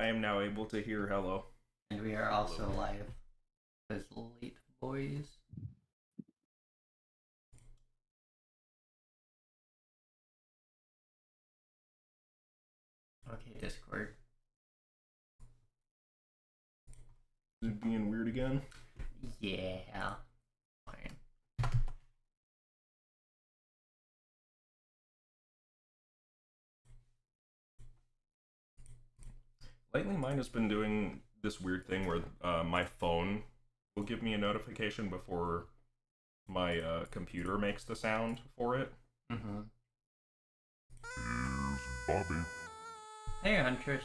I am now able to hear hello. And we are also live as late boys. Okay, Discord. Is it being weird again? Yeah. Fine. Lately, mine has been doing this weird thing where my phone will give me a notification before my computer makes the sound for it. Mm-hmm. Here's Bobby. Hey, Huntress.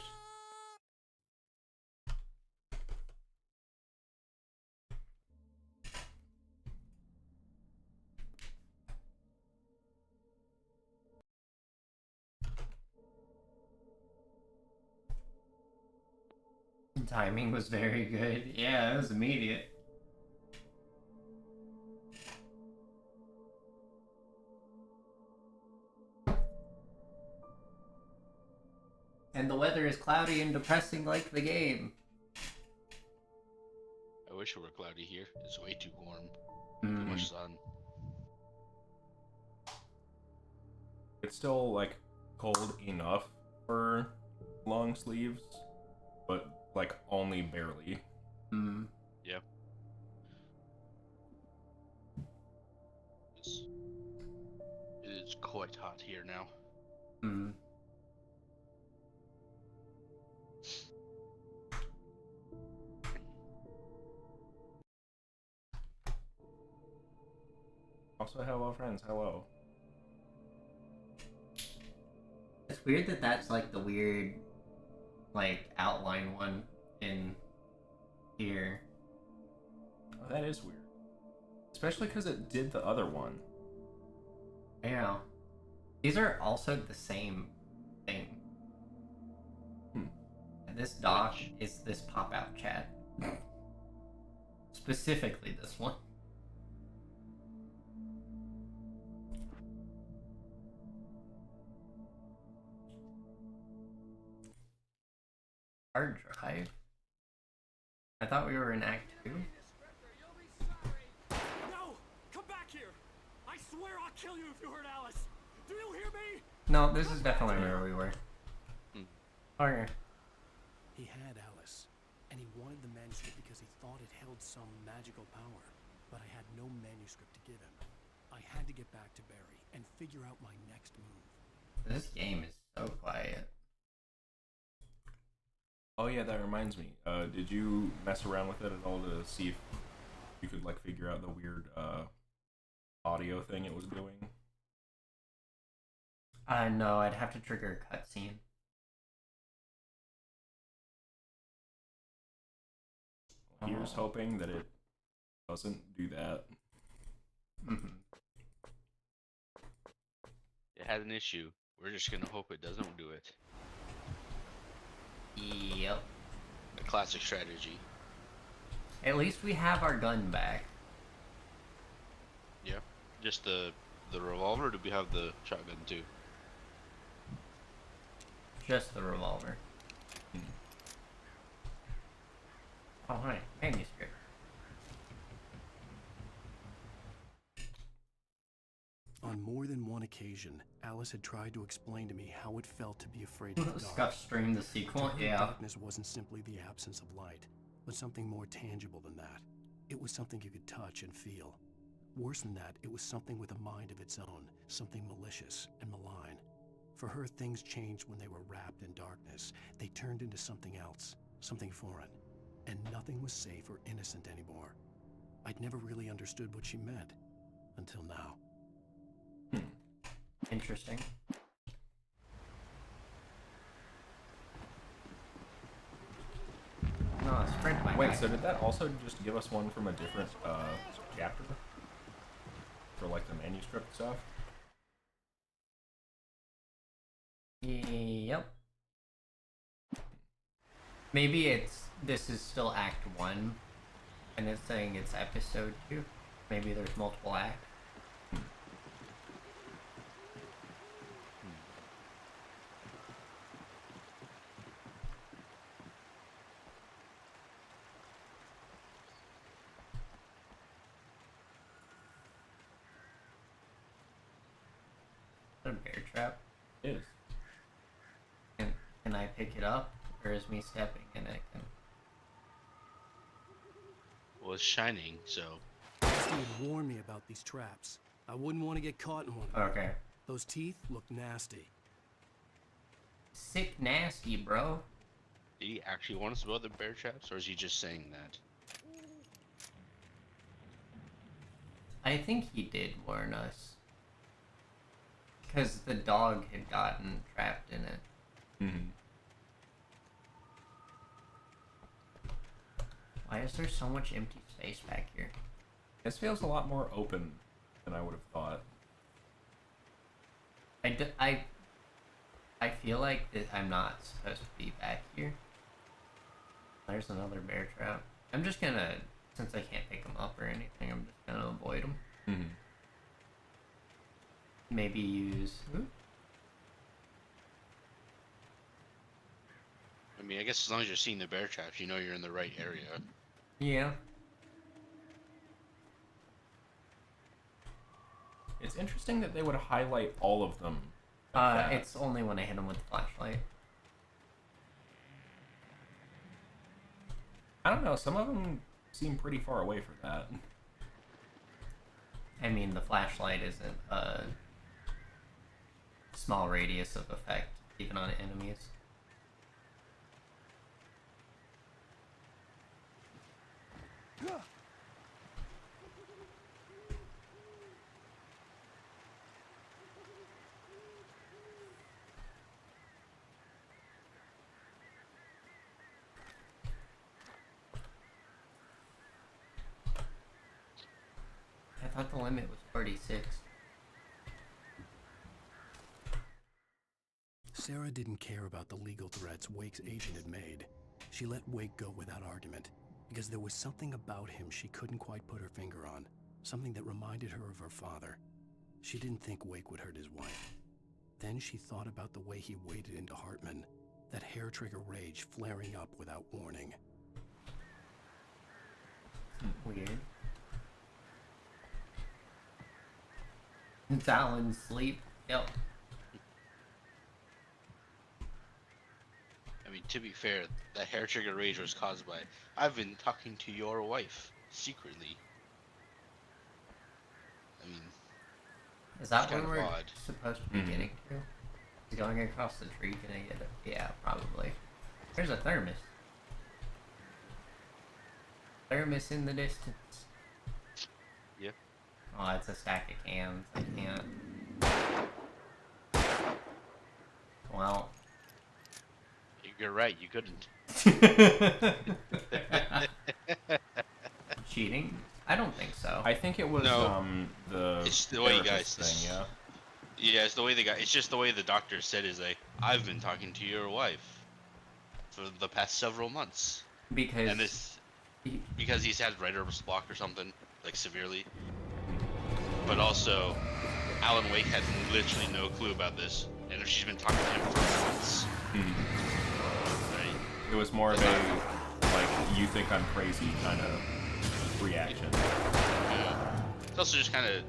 Timing was very good. Yeah, it was immediate. And the weather is cloudy and depressing like the game. I wish it were cloudy here. It's way too warm. Too Mm. much sun. It's still like cold enough for long sleeves, but like only barely. Mm. Yep. It's quite hot here now. Mm. Also, hello, friends. Hello. It's weird that that's like the weird, like, outline one in here. Oh, that is weird. Especially because it did the other one. Yeah. These are also the same thing. And this doc is this pop-out chat. Specifically this one. Hard drive? I thought we were in Act 2. No! Come back here! I swear I'll kill you if you hurt Alice! Do you hear me? No, this is definitely where we were. Okay. He had Alice, and he wanted the manuscript because he thought it held some magical power. But I had no manuscript to give him. I had to get back to Barry and figure out my next move. This game is so quiet. Oh yeah, that reminds me. Did you mess around with it at all to see if you could like figure out the weird audio thing it was doing? No, I'd have to trigger a cutscene. Here's hoping that it doesn't do that. Mm-hmm. It had an issue. We're just gonna hope it doesn't do it. Yep. A classic strategy. At least we have our gun back. Yeah. Just the revolver, or do we have the shotgun too? Just the revolver. Oh, hi. Manuscript. On more than one occasion, Alice had tried to explain to me how it felt to be afraid of the dark. Scuff stream the sequel, To her, yeah. darkness wasn't simply the absence of light, but something more tangible than that. It was something you could touch and feel. Worse than that, it was something with a mind of its own, something malicious and malign. For her, things changed when they were wrapped in darkness. They turned into something else, something foreign. And nothing was safe or innocent anymore. I'd never really understood what she meant, until now. Interesting. No, sprint my Wait, guy. so did that also just give us one from a different chapter? For like the manuscript stuff? Yep. Maybe this is still Act 1, and it's saying it's Episode 2. Maybe there's multiple acts. a bear trap? It is. Can I pick it up, or is me stepping in it? Well, it's shining, so Rusty had warned me about these traps. I wouldn't want to get caught in one. Okay. Those teeth look nasty. Sick nasty, bro. did he actually want us to build the bear traps, or is he just saying that? I think he did warn us. Because the dog had gotten trapped in it. Mm-hmm. Why is there so much empty space back here? This feels a lot more open than I would have thought. I feel like that I'm not supposed to be back here. There's another bear trap. I'm just gonna, since I can't pick them up or anything, I'm just gonna avoid them. Mm-hmm. Maybe use... Ooh. I mean, I guess as long as you're seeing the bear traps, you know you're in the right area. Yeah. It's interesting that they would highlight all of them. like that. It's only when I hit them with the flashlight. I don't know. Some of them seem pretty far away for that. I mean, the flashlight isn't a small radius of effect, even on enemies. I thought the limit was 46. Sarah didn't care about the legal threats Wake's agent had made. She let Wake go without argument, because there was something about him she couldn't quite put her finger on, something that reminded her of her father. She didn't think Wake would hurt his wife. Then she thought about the way he waded into Hartman, that hair-trigger rage flaring up without warning. Weird. It's Alan's sleep. Yep. I mean, to be fair, that hair trigger rage was caused by, I've been talking to your wife, secretly. I mean, Is that It's what kind of we're odd. supposed to be Mhm. getting to? Is going across the tree gonna get it? Yeah, probably. There's a thermos. Thermos in the distance. Yeah. Oh, it's a stack of cans. I can't. Well. you're right, you couldn't. Cheating? I don't think so. I think it was No. the It's the way you therapist guys- thing, yeah. Yeah, it's the way it's just the way the doctor said is like, I've been talking to your wife for the past several months. Because And this, because he's had writer's block or something, like severely. But also, Alan Wake had literally no clue about this, and she's been talking to him for months. Right? It was more of a, like, you think I'm crazy kind of reaction. Yeah. It's also just kind of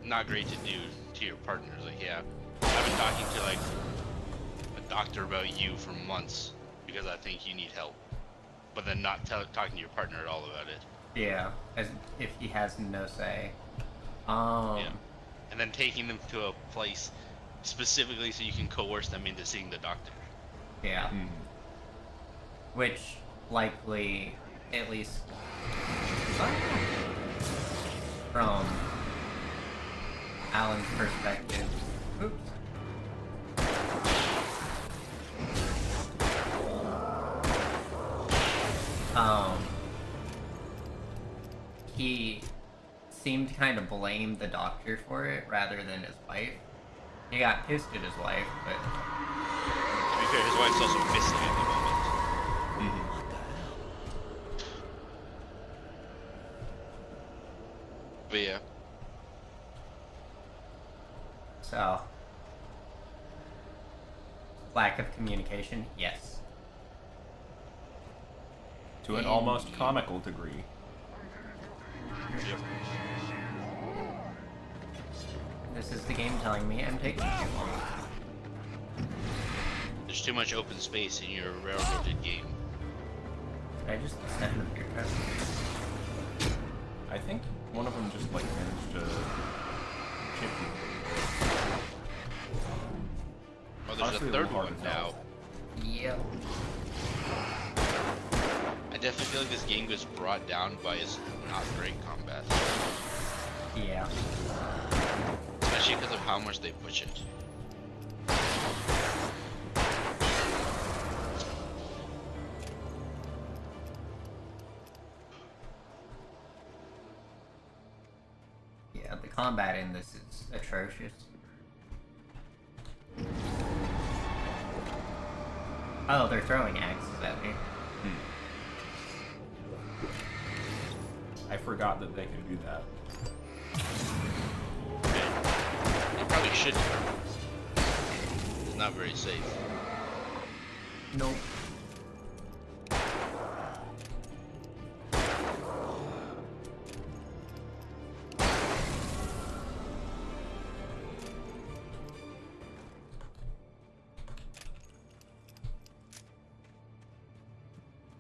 not great to do to your partners. Like, yeah, I've been talking to like a doctor about you for months because I think you need help, but then not talking to your partner at all about it. yeah, as if he has no say. Yeah. And then taking them to a place specifically so you can coerce them into seeing the doctor. Yeah. Mhm. Which likely, at least from Alan's perspective. Oops. He seemed to kind of blame the doctor for it rather than his wife. He got pissed at his wife, but To be fair, his wife's also missing at the moment. Mhm. What the hell? But yeah, so lack of communication, yes. To an almost comical degree. This is the game telling me I'm taking too long. There's too much open space in your railroaded game. Did I just send your test? I think one of them just like managed to chip you. Oh, there's Honestly, a a third little hard one to now. tell. Yep. I definitely feel like this game gets brought down by its not great combat. Yeah. Especially because of how much they push it. Yeah, the combat in this is atrocious. Oh, they're throwing axes at me. I forgot that they could do that. You probably shouldn't. It's not very safe. Nope.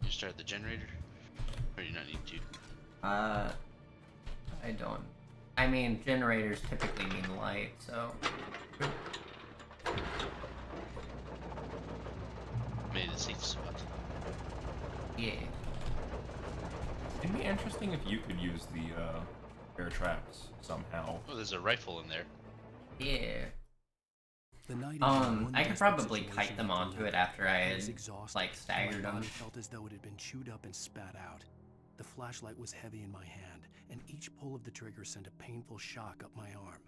You start the generator? Or do you not need to? I don't. I mean, generators typically mean light, so. Made it a safe spot. Yeah. It'd be interesting if you could use the air traps somehow. Oh, there's a rifle in there. Yeah. The night into one I could desperate probably situation kite them after onto another. it after I I was had, exhausted, like, and staggered my them. body felt as though it had been chewed up and spat out. The flashlight was heavy in my hand, and each pull of the trigger sent a painful shock up my arm.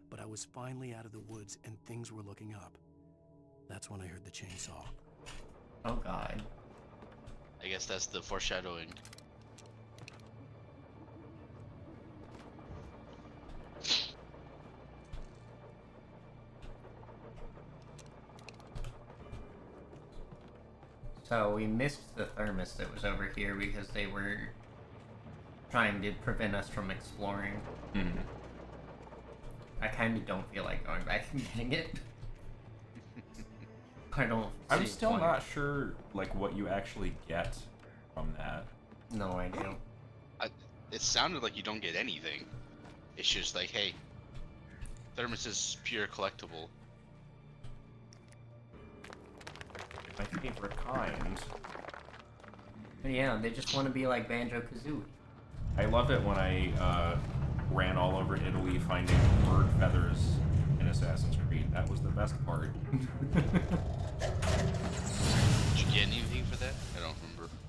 But I was finally out of the woods, and things were looking up. That's when I heard the chainsaw. Oh god. I guess that's the foreshadowing. So we missed the thermos that was over here because they were trying to prevent us from exploring. Mm-hmm. I kind of don't feel like going back and getting it. I don't. I'm see still point. not sure like what you actually get from that. No idea. It sounded like you don't get anything. It's just like, hey, thermos is pure collectible. My favorite kind. But yeah, they just want to be like Banjo-Kazooie. I love it when I ran all over Italy finding bird feathers in Assassin's Creed. That was the best part. Did you get anything for that? I don't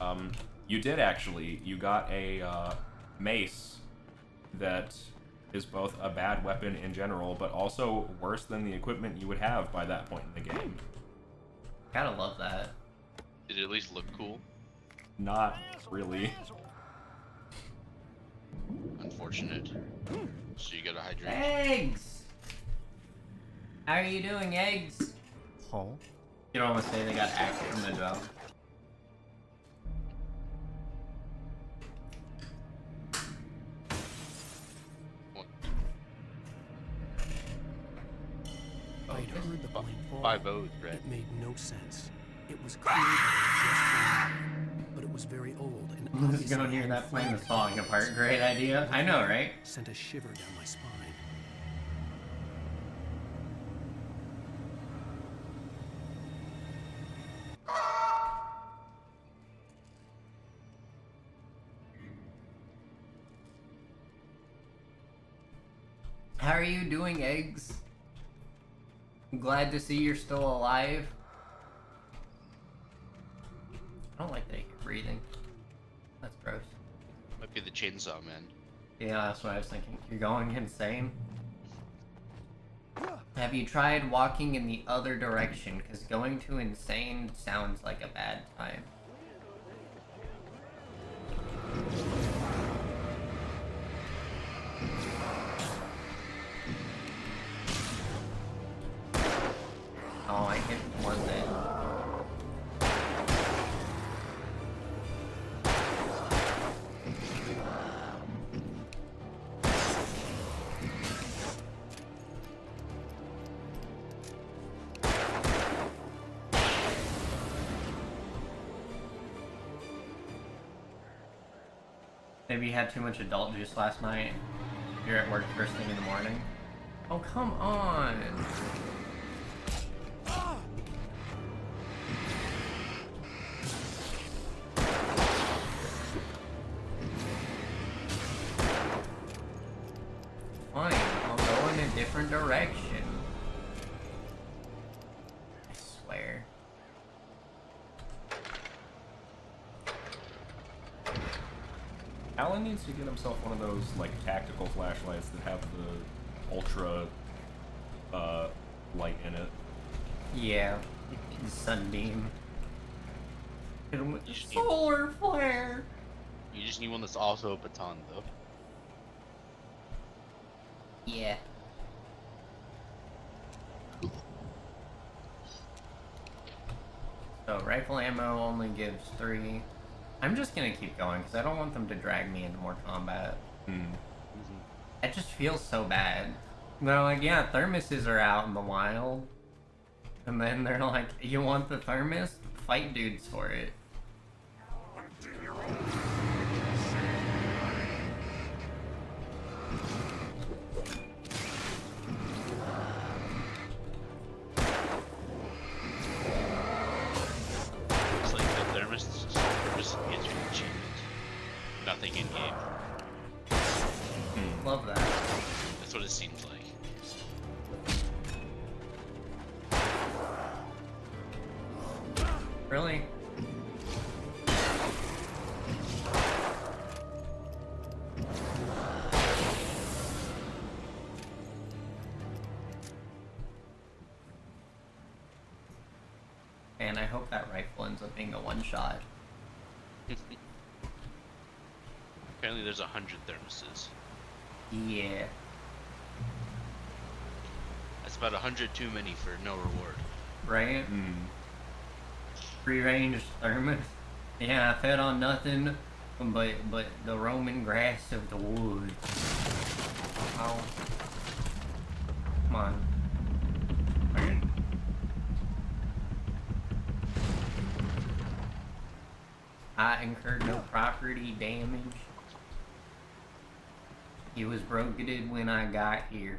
remember. You did actually. You got a mace that is both a bad weapon in general, but also worse than the equipment you would have by that point in the game. Gotta love that. Did it at least look cool? Not really. Unfortunate. So you gotta hydrate. Eggs! How are you doing, eggs? Huh? You don't want to say they got axed from the job. What? I'd heard the blank fall. 5 O's, right? It made no sense. It was clear that it had just been, but it was very old and Let's obviously go near hadn't that plane flown that's falling for apart. years. Great idea. I know, right? Sent a shiver down my spine. How are you doing, eggs? I'm glad to see you're still alive. I don't like that you're breathing. That's gross. Might be the chainsaw man. Yeah, that's what I was thinking. You're going insane. Have you tried walking in the other direction? Because going to insane sounds like a bad time. Oh, I hit one then. Maybe you had too much adult juice last night. You're at work first thing in the morning. Oh, come on! Fine, I'll go in a different direction. I swear. Alan needs to get himself one of those like tactical flashlights that have the ultra light in it. Yeah, sunbeam. You just need- Solar flare! You just need one that's also a baton, though. Yeah. So rifle ammo only gives 3. I'm just gonna keep going because I don't want them to drag me into more combat. It just feels so bad. They're like, yeah, thermoses are out in the wild. And then they're like, you want the thermos? Fight dudes for it. It's like the thermos just gets you achievement. Nothing in game. Love that. That's what it seems like. Really? And I hope that rifle ends up being a one-shot. Apparently there's 100 thermoses. Yeah. That's about 100 too many for no reward. Right? Free-range thermos. Yeah, I fed on nothing but the Roman grass of the woods. Oh. Come on. I incurred no property damage. It was broketed when I got here.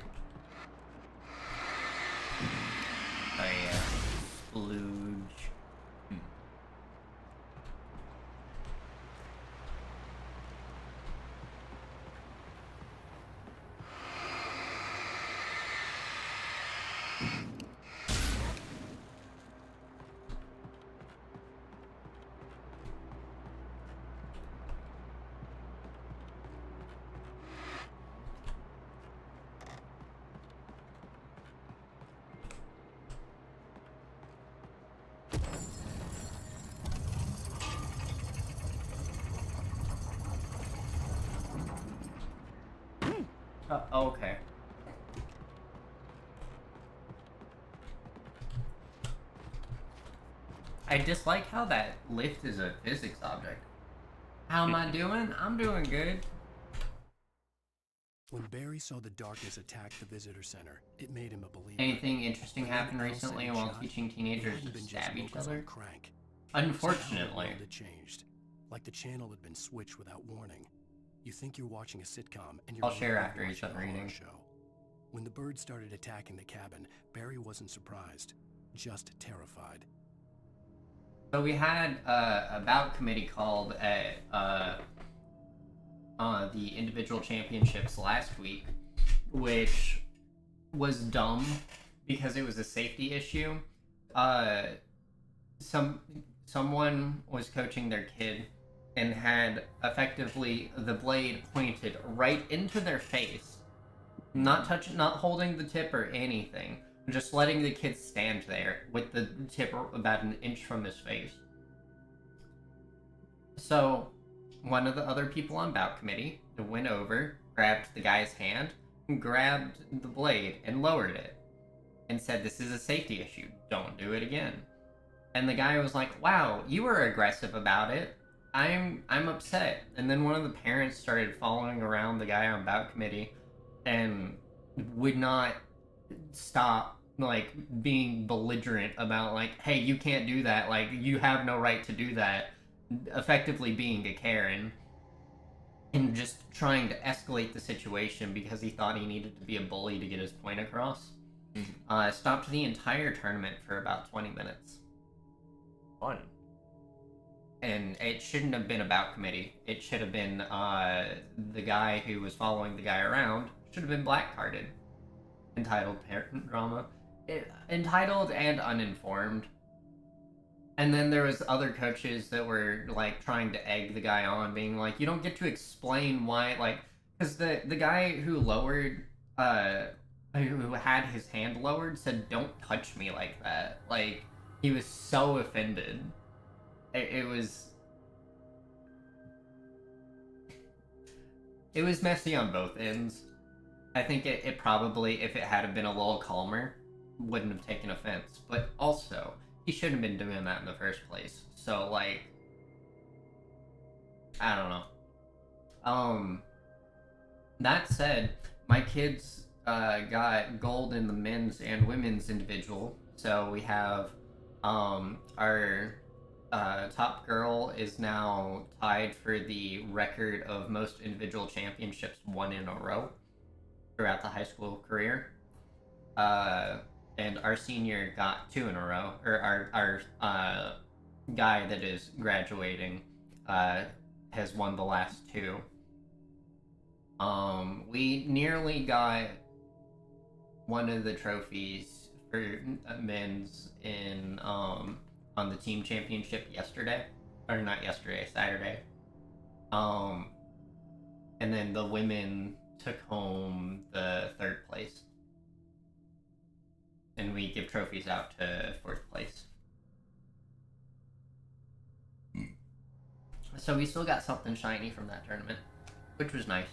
Oh yeah. Splooge. Okay. I dislike how that lift is a physics object. How am I doing? I'm doing good. When Barry saw the darkness attack the visitor center, it made him a believer. Anything interesting happened When Al said recently he while shot, teaching he teenagers hadn't to been stab just each locals on other? crank. Unfortunately. Somehow the world had changed, like the channel had been switched without warning. You think you're watching a sitcom, and you're I'll share really after each watching a other horror reading. show. When the birds started attacking the cabin, Barry wasn't surprised, just terrified. So we had a bout committee called at the individual championships last week, which was dumb because it was a safety issue. Someone was coaching their kid and had effectively the blade pointed right into their face, not holding the tip or anything, just letting the kid stand there with the tip about an inch from his face. So one of the other people on bout committee went over, grabbed the guy's hand, grabbed the blade and lowered it and said, "This is a safety issue, don't do it again." And the guy was like, "Wow, you were aggressive about it. I'm upset." And then one of the parents started following around the guy on bout committee and would not stop like being belligerent about like, "Hey, you can't do that, like you have no right to do that," effectively being a Karen. and just trying to escalate the situation because he thought he needed to be a bully to get his point across. Stopped the entire tournament for about 20 minutes. Fun. And it shouldn't have been a bout committee. It should have been the guy who was following the guy around should have been blackcarded. Entitled parent drama. Entitled and uninformed. And then there was other coaches that were like trying to egg the guy on, being like, you don't get to explain why, like, because the guy who lowered, who had his hand lowered said, don't touch me like that. Like, he was so offended. It was messy on both ends. I think it probably, if it had been a little calmer, wouldn't have taken offense. But also, he shouldn't have been doing that in the first place. So, like, I don't know. That said, my kids got gold in the men's and women's individual. So we have our top girl is now tied for the record of most individual championships won in a row throughout the high school career. And our senior got 2 in a row. Or our guy that is graduating has won the last 2. We nearly got one of the trophies for men's in on the team championship yesterday. Or not yesterday, Saturday. And then the women took home the 3rd place. And we give trophies out to 4th place. So we still got something shiny from that tournament, which was nice.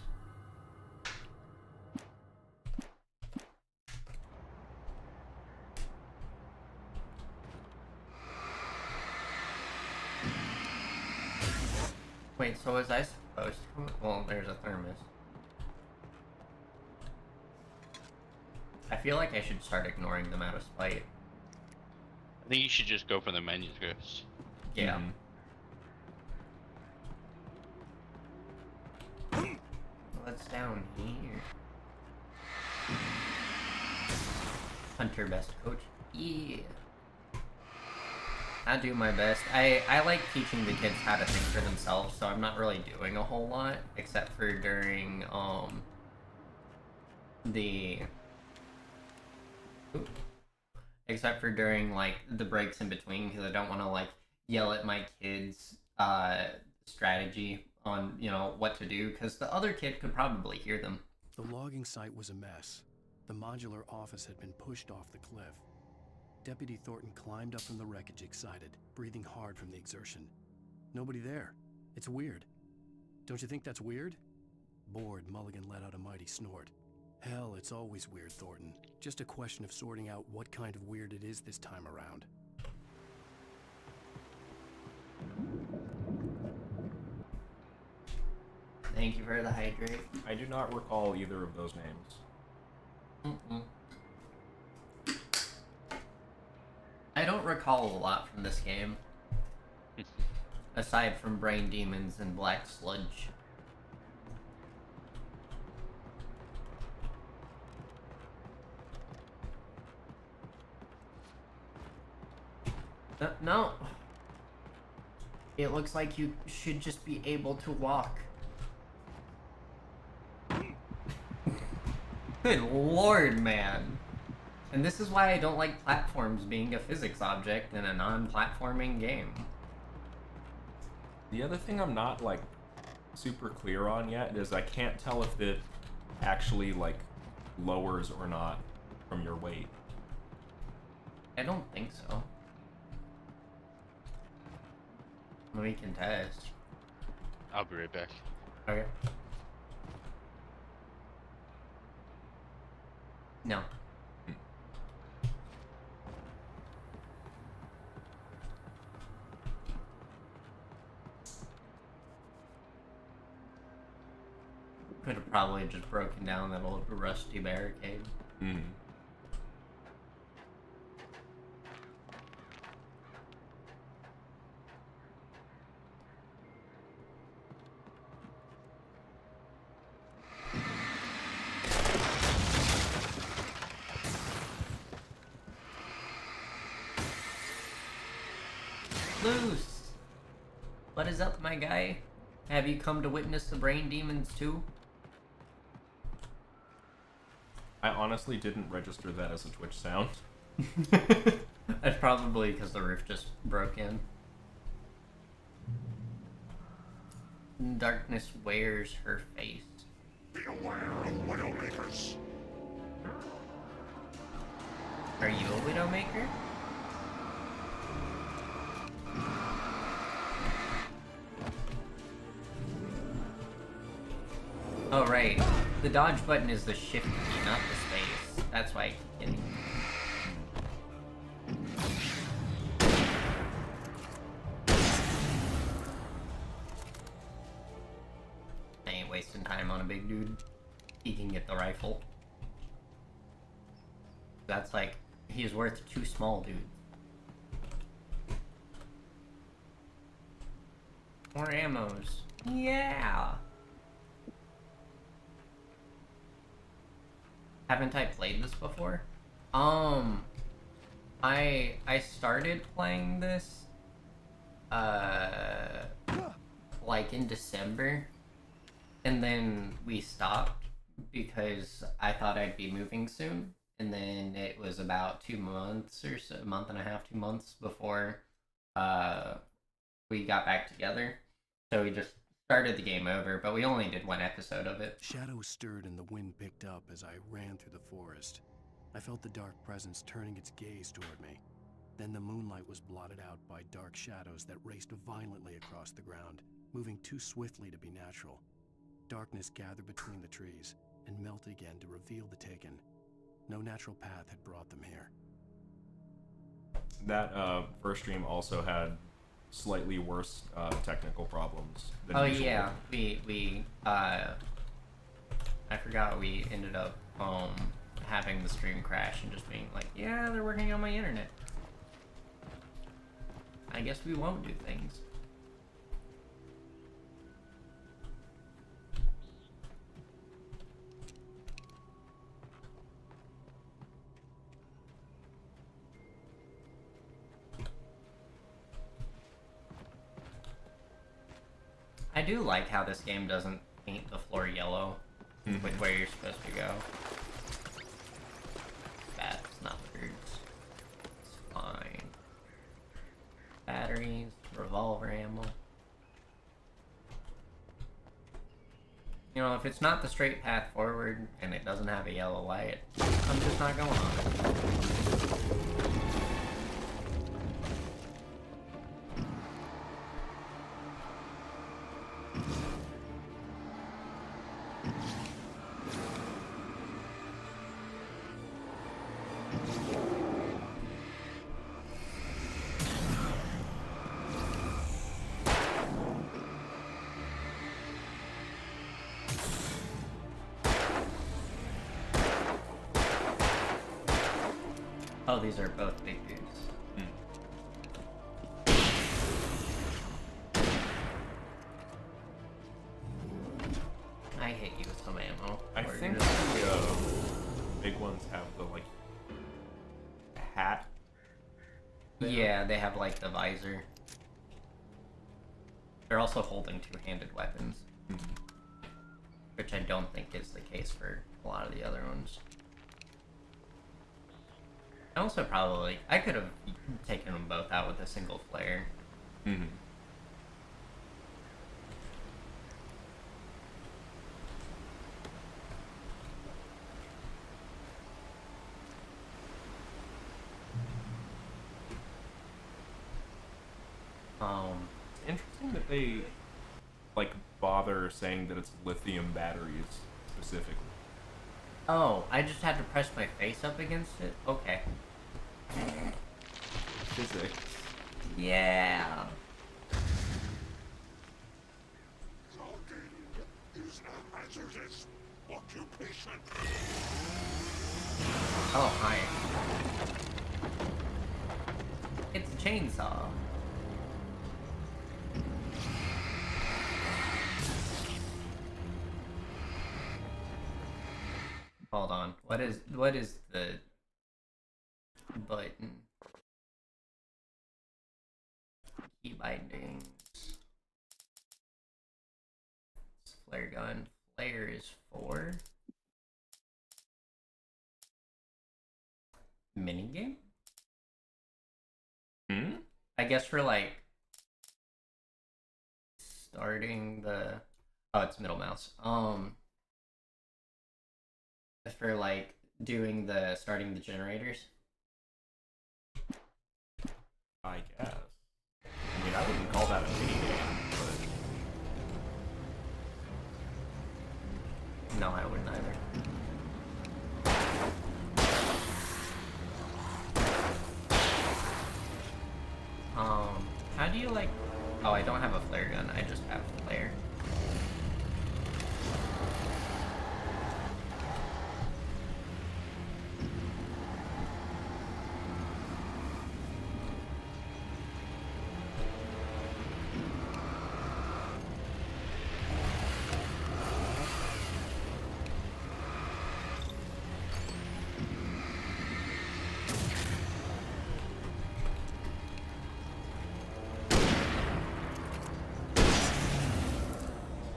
Wait, so was I supposed to? Well, there's a thermos. I feel like I should start ignoring them out of spite. I think you should just go for the manuscripts. Yeah. What's down here? Hunter best coach. Yeah. I do my best. I like teaching the kids how to think for themselves, so I'm not really doing a whole lot, except for during like the breaks in between, because I don't want to like yell at my kids strategy on, you know, what to do, because the other kid could probably hear them. The logging site was a mess. The modular office had been pushed off the cliff. Deputy Thornton climbed up from the wreckage, excited, breathing hard from the exertion. Nobody there. It's weird. Don't you think that's weird? Bored, Mulligan let out a mighty snort. Hell, it's always weird, Thornton. Just a question of sorting out what kind of weird it is this time around. Thank you for the hydrate. I do not recall either of those names. I don't recall a lot from this game. Aside from brain demons and black sludge. No. It looks like you should just be able to walk. Good lord, man. And this is why I don't like platforms being a physics object in a non-platforming game. The other thing I'm not like super clear on yet is I can't tell if it actually like lowers or not from your weight. I don't think so. We can test. I'll be right back. Okay. No. Could have probably just broken down that old rusty barricade. Mm-hmm. Loose! What is up, my guy? Have you come to witness the brain demons too? I honestly didn't register that as a Twitch sound. That's probably because the roof just broke in. Darkness wears her face. Be aware of Widowmakers. Are you a Widowmaker? Oh, right. The dodge button is the shift key, not the space. That's why I keep getting. I ain't wasting time on a big dude. He can get the rifle. That's like, he's worth 2 small dudes. More ammos. Yeah! Haven't I played this before? I started playing this, like in December, and then we stopped because I thought I'd be moving soon, and then it was about 2 months or so, a month and a half, 2 months before, we got back together, so we just started the game over, but we only did 1 episode of it. Shadows stirred and the wind picked up as I ran through the forest. I felt the dark presence turning its gaze toward me. Then the moonlight was blotted out by dark shadows that raced violently across the ground, moving too swiftly to be natural. Darkness gathered between the trees and melted again to reveal the Taken. No natural path had brought them here. That first stream also had slightly worse technical problems than Oh usual. yeah, I forgot we ended up having the stream crash and just being like, yeah, they're working on my internet. I guess we won't do things. I do like how this game doesn't paint the floor yellow with where you're supposed to go. That's not birds. It's fine. Batteries, revolver ammo. You know, if it's not the straight path forward and it doesn't have a yellow light, I'm just not going on it. Oh, these are both big dudes. I hit you with some ammo. I Or think just- the big ones have the like hat. Yeah, they have like the visor. They're also holding 2-handed weapons, which I don't think is the case for a lot of the other ones. I also probably I could have taken them both out with a single flare. Mm-hmm. Interesting that they like bother saying that it's lithium batteries specifically. Oh, I just had to press my face up against it? Okay. Physics. Yeah. Talking is a hazardous occupation. Oh, hi. It's a chainsaw. Hold on. What is the button? bindings. Flare gun. Flare is 4. Minigame? Hmm? I guess for like starting the it's middle mouse. For like doing the starting the generators. I guess. I mean, I wouldn't call that a mini game, but No, I wouldn't either. How do you like... Oh, I don't have a flare gun, I just have flare.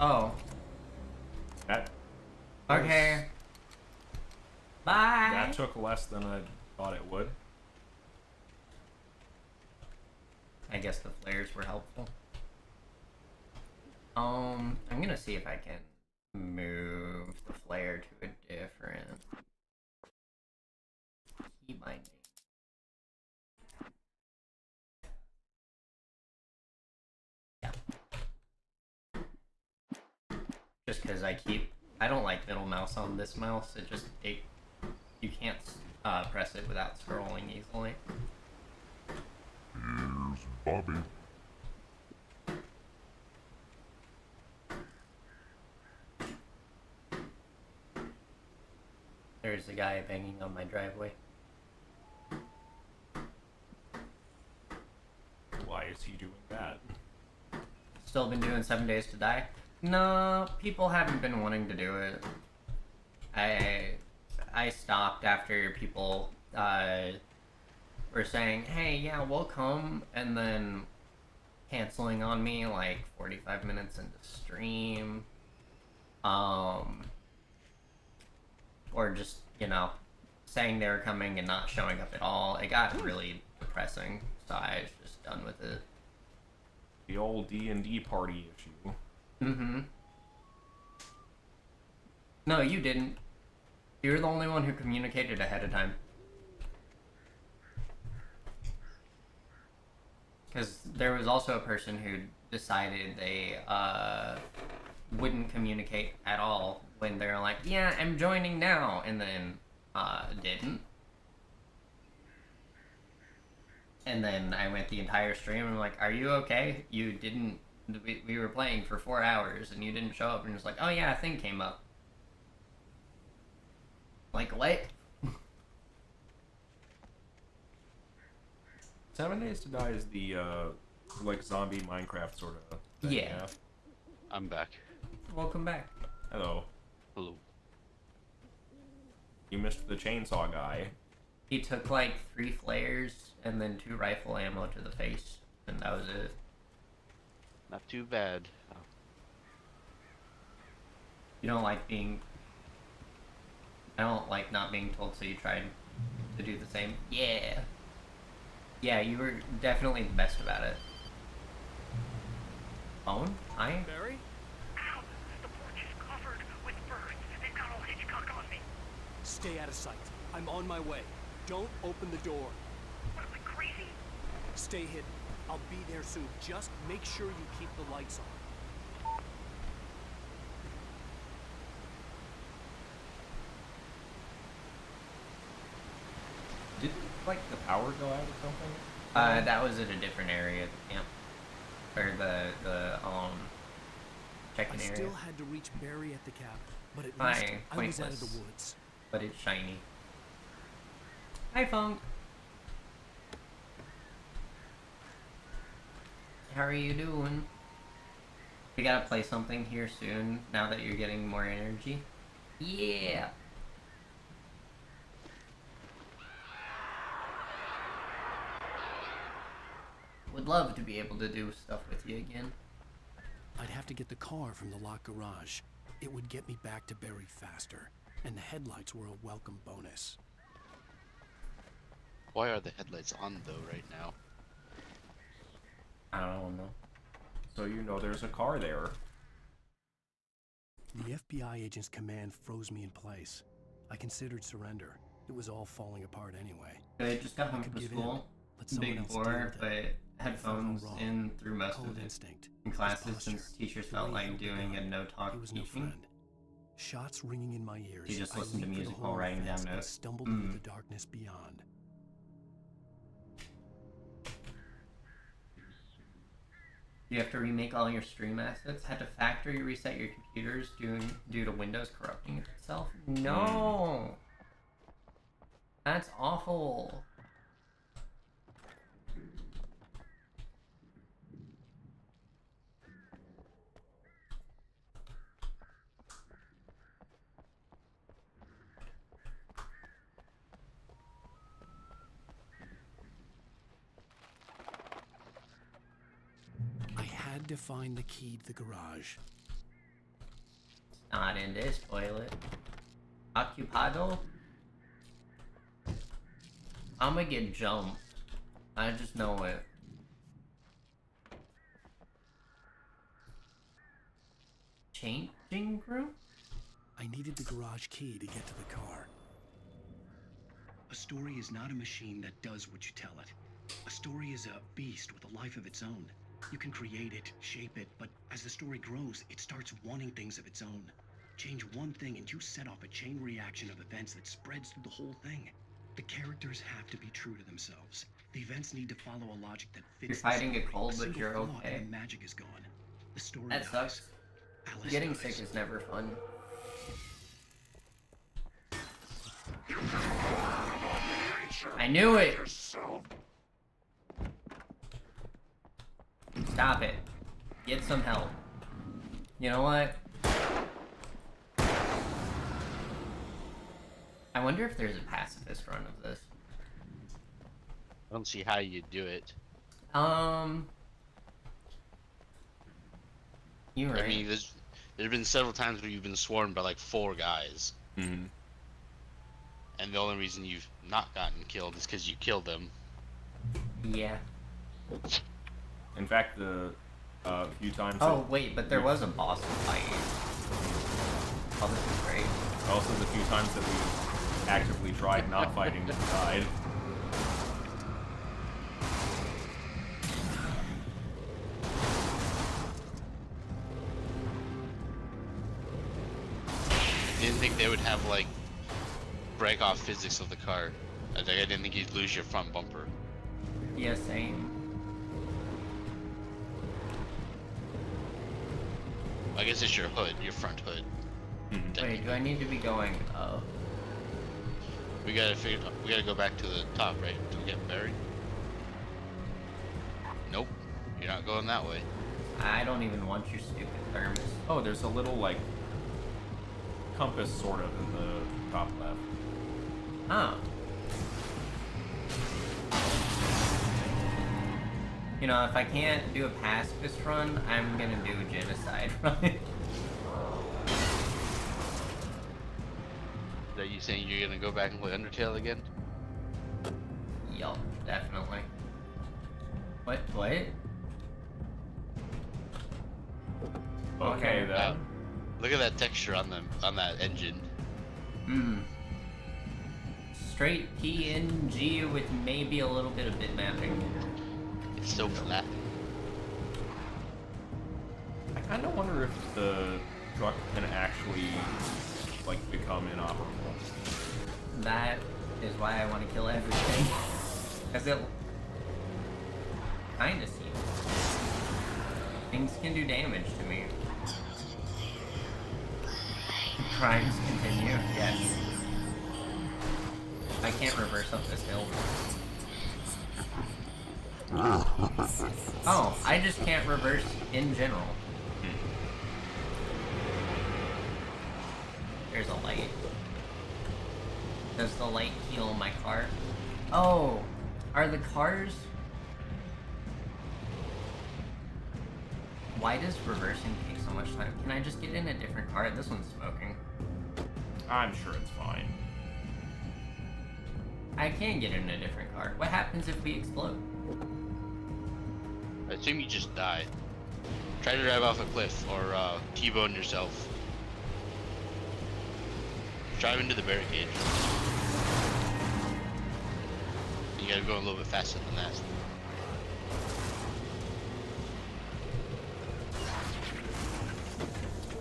Oh. that Okay. Bye. that took less than I thought it would. I guess the flares were helpful. I'm gonna see if I can move the flare to a different key binding. Yeah. Just because I don't like middle mouse on this mouse. You can't press it without scrolling easily. Here's Bobby. There's a guy banging on my driveway. Why is he doing that? Still been doing 7 Days to Die? No, people haven't been wanting to do it. I stopped after people were saying, hey, yeah, we'll come, and then canceling on me like 45 minutes into stream. Or just, saying they were coming and not showing up at all. It got really depressing, so I was just done with it. The old D&D party issue. Mm-hmm. No, you didn't. You're the only one who communicated ahead of time. Because there was also a person who decided they wouldn't communicate at all when they're like, yeah, I'm joining now, and then didn't. And then I went the entire stream and I'm like, are you okay? You didn't... We were playing for 4 hours and you didn't show up, and it's like, oh yeah, a thing came up. Like, what? 7 Days to Die is the, like, zombie Minecraft sort of thing, Yeah. I'm back. Welcome back. Hello. Hello. You missed the chainsaw guy. He took like 3 flares and then 2 rifle ammo to the face, and that was it. Not too bad. Oh. You don't like being... I don't like not being told, so you tried to do the same. Yeah. Yeah, you were definitely the best about it. Phone? Hi? Barry? Ow! The porch is covered with birds. They've got old Hitchcock on me. Stay out of sight. I'm on my way. Don't open the door. What am I, crazy? Stay hidden. I'll be there soon. Just make sure you keep the lights on. Did, like, the power go out or something? That was at a different area of the camp. Or the check-in I area. still had to reach Barry at the cabin, but at Hi, least I was out of pointless. the woods. But it's shiny. Hi, Funk. How are you doing? We gotta play something here soon, now that you're getting more energy. Yeah! Would love to be able to do stuff with you again. I'd have to get the car from the locked garage. It would get me back to Veery faster, and the headlights were a welcome bonus. Why are the headlights on though right now? I don't know. So you know there's a car there. The FBI agent's command froze me in place. I considered surrender. It was all falling apart anyway. I just got home could from give school. Let someone Big else deal bore, with it. but headphones wrong. in through most Call of it it. instinct. In His classes, posture, since teachers the felt way he like held the doing a gun. no-talk He was no teaching. friend. Shots ringing in my ears. You just I listened to leaped for the music while hole writing fence down and notes. stumbled into the darkness beyond. You have to remake all your stream assets? Had to factory reset your computers due to Windows corrupting itself? No! That's awful. I had to find the key to the garage. Not in this toilet. Occupado? I'm gonna get jumped. I just know it. Changing room? I needed the garage key to get to the car. A story is not a machine that does what you tell it. A story is a beast with a life of its own. You can create it, shape it, but as the story grows, it starts wanting things of its own. Change one thing and you set off a chain reaction of events that spreads through the whole thing. The characters have to be true to themselves. The events need to follow a logic that fits. You're fighting the a story. cold, but single you're flaw okay. and the magic is gone. The story That dies. sucks. Alice Getting dies. sick is never fun. I knew it! Stop it. Get some help. You know what? I wonder if there's a pacifist run of this. I don't see how you do it. You're right. I mean, there's been several times where you've been swarmed by like 4 guys, Mm-hmm. and the only reason you've not gotten killed is because you killed them. Yeah. In fact, the few times. Oh, wait, but there was a boss fight. Oh, this is great. Also, the few times that we actively tried not fighting and died. Didn't think they would have like break off physics of the car. I didn't think you'd lose your front bumper. Yeah, same. I guess it's your hood, your front hood. Wait, do I need to be going up? We gotta go back to the top, right? To get buried. Nope, you're not going that way. I don't even want your stupid thermos. Oh, there's a little like compass sort of in the top left. Oh. You know, if I can't do a pacifist run, I'm gonna do a genocide run. Are you saying you're gonna go back and play Undertale again? Yup, definitely. What? Okay, then. Look at that texture on that engine. Straight PNG with maybe a little bit of bitmapping. It's so flat. I kind of wonder if the truck can actually like become inoperable. That is why I want to kill everything. Because it kinda seems. Things can do damage to me. Crimes continue, yes. I can't reverse up this hill. Oh, I just can't reverse in general. There's a light. Does the light heal my car? Oh, are the cars... Why does reversing take so much time? Can I just get in a different car? This one's smoking. I'm sure it's fine. I can get in a different car. What happens if we explode? I assume you just die. Try to drive off a cliff or T-bone yourself. Drive into the barricade. You gotta go a little bit faster than that.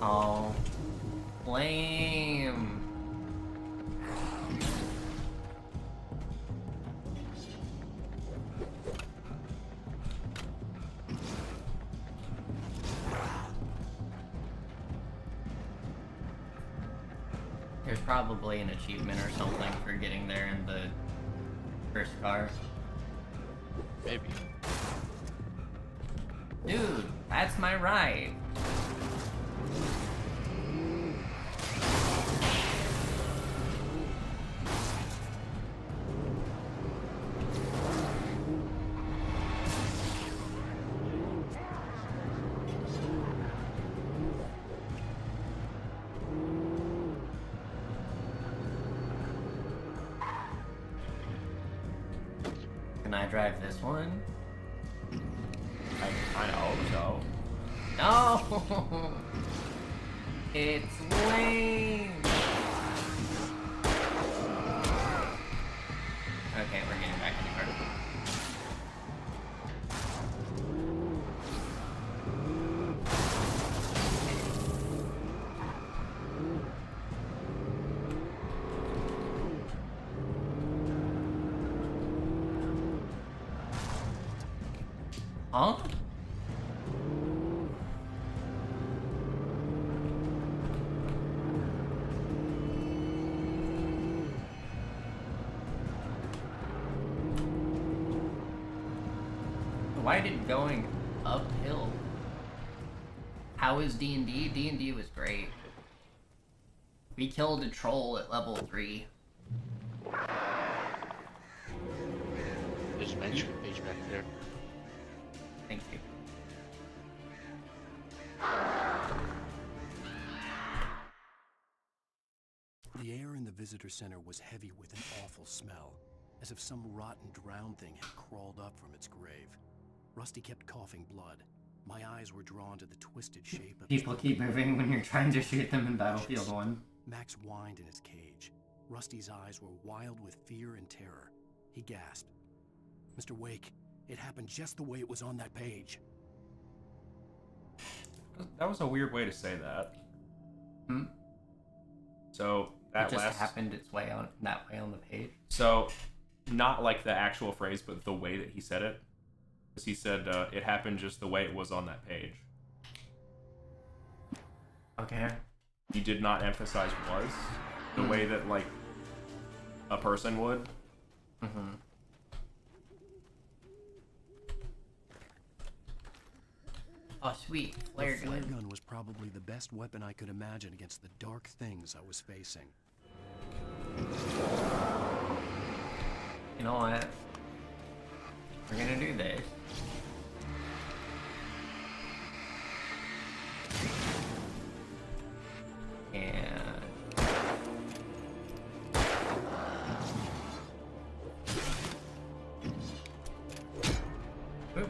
Oh, lame. There's probably an achievement or something for getting there in the first car. Maybe. Dude, that's my ride. Can I drive this one? I kind of hope so. No! It's lame! Okay, we're getting back in the car. Huh? Why did going uphill? How is D&D? D&D was great. We killed a troll at level 3. There's a mention page back there. Thank you. The air in the visitor center was heavy with an awful smell, as if some rotten drowned thing had crawled up from its grave. Rusty kept coughing blood. My eyes were drawn to the twisted shape of People keep moving when you're trying to shoot them in Battlefield 1. Max whined in his cage. Rusty's eyes were wild with fear and terror. He gasped. Mr. Wake, it happened just the way it was on that page. That was a weird way to say that. Hmm? So that It just last happened its way on that way on the page. So, not like the actual phrase, but the way that he said it. Because he said it happened just the way it was on that page. Okay. He did not emphasize was the way that like a person would. Mm-hmm. Oh, sweet. Flare The flare gun. gun was probably the best weapon I could imagine against the dark things I was facing. You know what? We're gonna do this. And... Boop.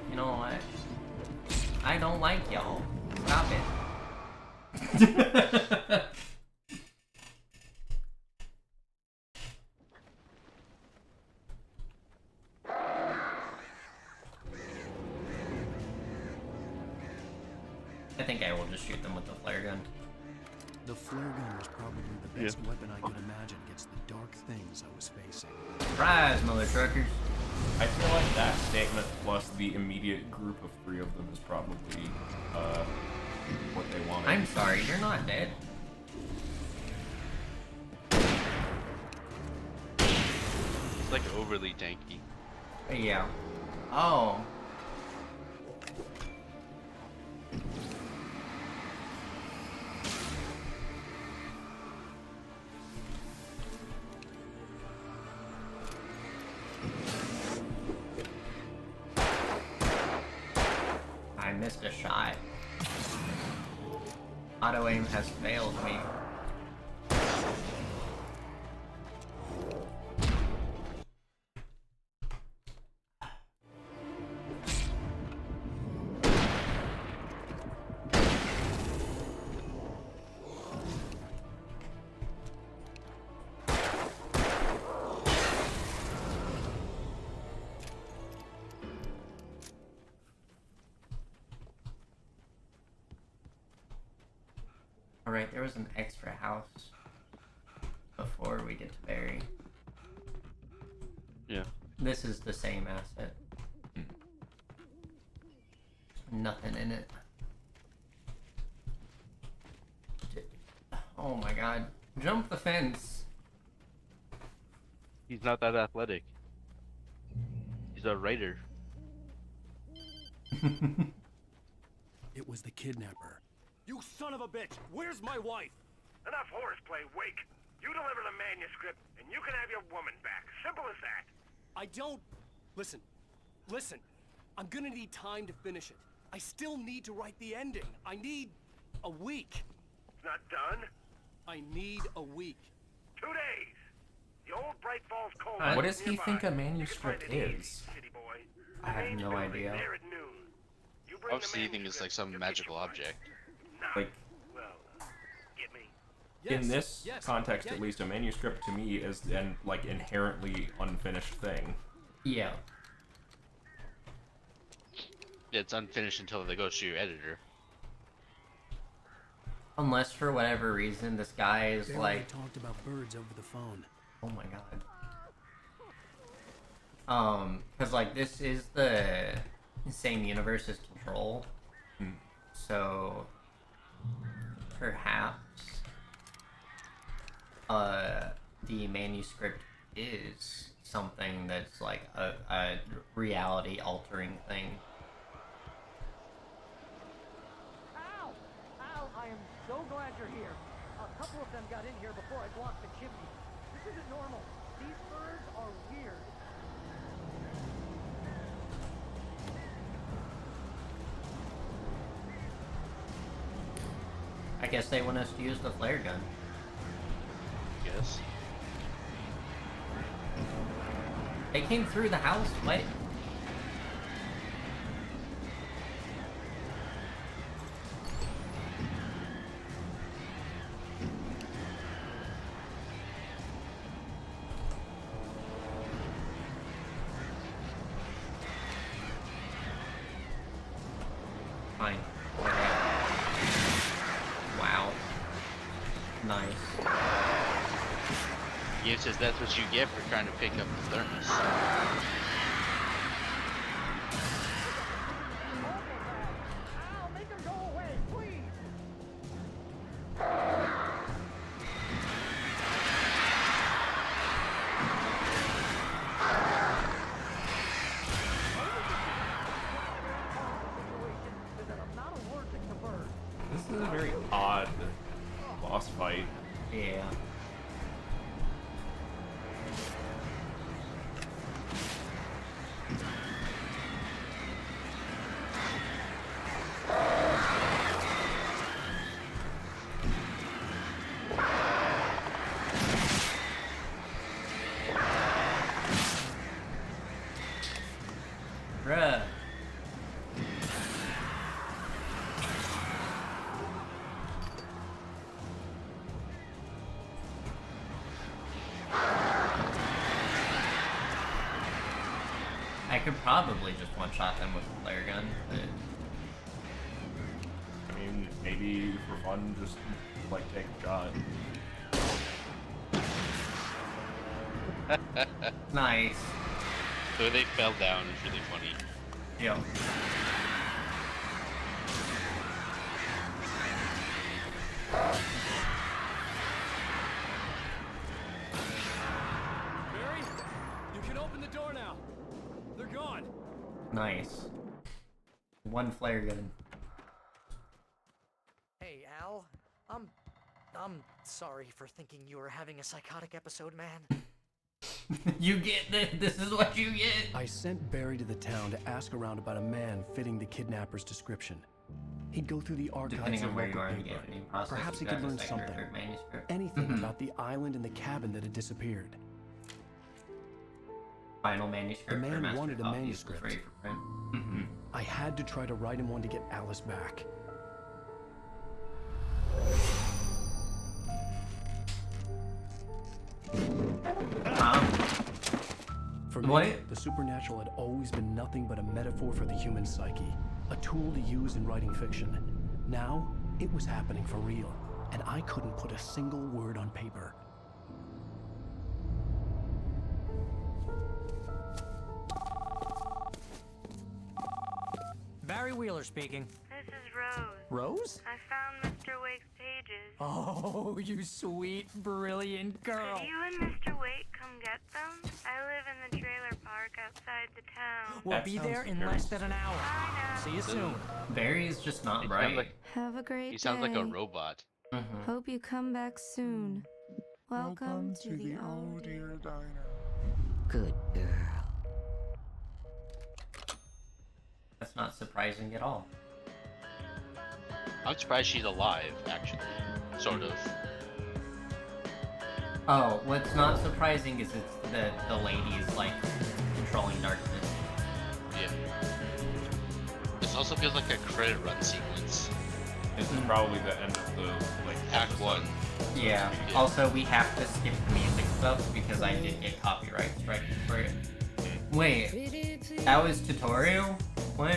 You know what? I don't like y'all. Stop it. I think I will just shoot them with the flare gun. The flare gun was probably the best weapon I could imagine against the dark things I was facing. Surprise, mother truckers. I feel like that statement plus the immediate group of 3 of them is probably what they wanted. I'm sorry, you're not dead. It's like overly tanky. Yeah. Oh. missed a shot. Auto aim has failed me. Alright, there was an extra house before we get to Veery. Yeah. This is the same asset. Nothing in it. Oh my god. Jump the fence! He's not that athletic. He's a writer. It was the kidnapper. You son of a bitch! Where's my wife? Enough horseplay, Wake. You deliver the manuscript, and you can have your woman back. Simple as that. I don't... Listen. Listen. I'm gonna need time to finish it. I still need to write the ending. I need... a week. It's not done. I need a week. 2 days. The old Bright Falls coal What mine does he nearby. think a You can manuscript find it easy, is? city boy. I have Main no building idea. there at noon. You bring the Obviously, you think it's like manuscript, some you'll magical get your object. Nah. Like, Well, get me. in this yes, context, yeah, at least, a manuscript to me is an like inherently unfinished thing. Yeah. Yeah, it's unfinished until they go to your editor. Unless for whatever reason this guy is Barely like... talked about birds over the phone. Oh my god. Cause like this is the same universe as Control. So perhaps the manuscript is something that's like a reality altering thing. Al! Al, I am so glad you're here. A couple of them got in here before I blocked the chimney. This isn't normal. These birds are weird. I guess they want us to use the flare gun. Yes. They came through the house. What? Fine. Wow. Nice. Ian says that's what you get for trying to pick up the thermos. Al, make them go away, please! Is that I'm not allergic to birds. This is a very odd boss fight. Yeah. Bruh. I could probably just one-shot them with a flare gun, but... I mean, maybe for fun, just like take a shot. Nice. So they fell down. It's really funny. Yo. Barry, you can open the door now. They're gone. Nice. One flare gun. Hey, Al. I'm sorry for thinking you were having a psychotic episode, man. You get this is what you get. I sent Barry to the town to ask around about a man fitting the kidnapper's description. He'd go through the archives Depending of on where you local are in the paper. editing process, Perhaps he you could got a learn second or something. third manuscript. Anything about the island and the cabin that had disappeared. Final manuscript. The or man master wanted a copy is manuscript. ready for print. I had to try to write him one to get Alice back. For me, What? the supernatural had always been nothing but a metaphor for the human psyche, a tool to use in writing fiction. Now, it was happening for real, and I couldn't put a single word on paper. Barry Wheeler speaking. This is Rose. Rose? I found Mr. Wake's pages. Oh, you sweet, brilliant girl. Could you and Mr. Wake come get them? I live in the trailer park outside the town. We'll That be sounds there in very less than an hour. I know. See you soon. Barry is just not He bright. sounds like, Have a great he sounds like a day. robot. Hope you come back soon. Welcome to the Oh Dear Diner. Good girl. That's not surprising at all. I'm surprised she's alive, actually. Sort of. Oh, what's not surprising is it's the lady is like controlling darkness. Yeah. This also feels like a credit run sequence. This is probably the end of the like Act episode. 1. Yeah. Yeah. Also, we have to skip the music stuff because I did get copyright strike for it. Wait, that was tutorial? What?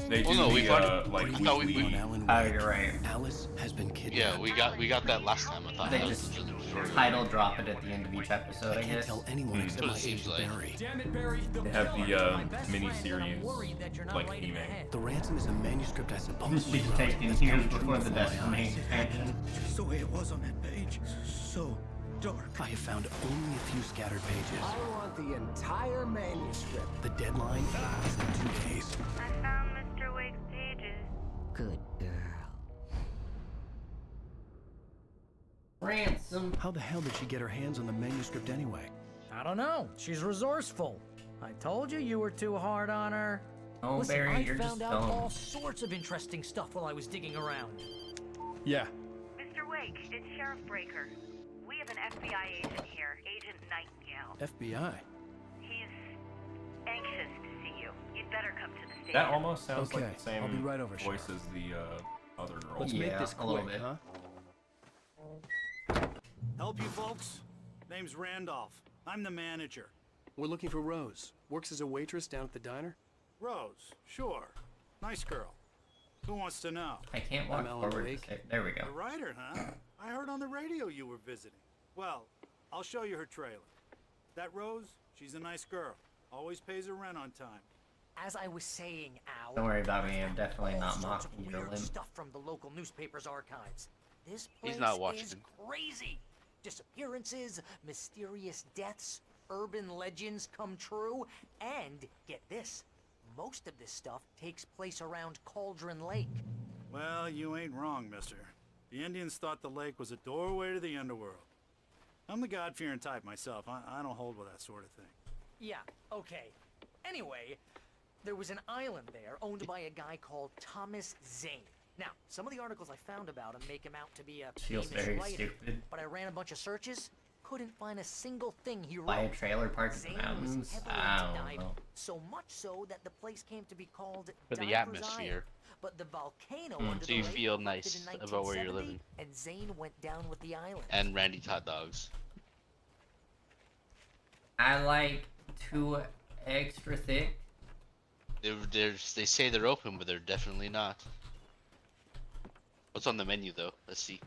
They do Well, no, we the thought- like I thought we- weekly- On Alan Oh, Wake, you're right. Alice has been kidnapped. Yeah, we got that last time. I thought They that was just the tutorial. title drop it at the end of each episode, I I can't guess. tell anyone except What my it seems agent like. Barry. Damn it, Barry. They have the mini-series, like, theming. The ransom is a manuscript I supposedly She's wrote taken as years come true before the before my Destiny eyes. expansion. Just the way it was on that page. So dark. I have found only a few scattered pages. I want the entire manuscript. The deadline is in 2 days. I found Mr. Wake's pages. Good girl. Ransom. How the hell did she get her hands on the manuscript anyway? I don't know. She's resourceful. I told you were too hard on her. Oh, Listen, Barry, I you're just found out all dumb. sorts of interesting stuff while I was digging around. Yeah. Mr. Wake, it's Sheriff Breaker. We have an FBI agent here, Agent Nightingale. FBI. He's anxious to see you. You'd better come to the station. That almost sounds Okay, like the same I'll be right over, voice Sheriff. as the other girl. Let's Yeah, make this a little quick, bit. huh? Help you folks? Name's Randolph. I'm the manager. We're looking for Rose. Works as a waitress down at the diner. Rose, sure. Nice girl. Who wants to know? I can't walk I'm Alan forward. Wake. To say, there we go. The writer, huh? I heard on the radio you were visiting. Well, I'll show you her trailer. That Rose, she's a nice girl. Always pays her rent on time. As I was saying, Al. Don't worry about me. I'm definitely all not sorts of mocking you, weird Lim. stuff from the local newspaper's archives. This place He's not watching. is crazy. Disappearances, mysterious deaths, urban legends come true, and get this, most of this stuff takes place around Cauldron Lake. Well, you ain't wrong, mister. The Indians thought the lake was a doorway to the underworld. I'm the God-fearing type myself. I don't hold with that sort of thing. Yeah, okay. Anyway, there was an island there owned by a guy called Thomas Zane. Now, some of the articles I found about him make him out to be a Feels famous very writer, stupid. but I ran a bunch of searches, couldn't find a single thing he wrote. Buy a trailer park in Zane the was mountains? heavily I into don't diving, know. so much so that the place came to be called For the Diver's atmosphere. Island. But the volcano under So the you lake feel erupted nice in about where you're 1970, living. and Zane went down with the island. And Randy's hot dogs. I like too extra thick. They say they're open, but they're definitely not. What's on the menu though? Let's see.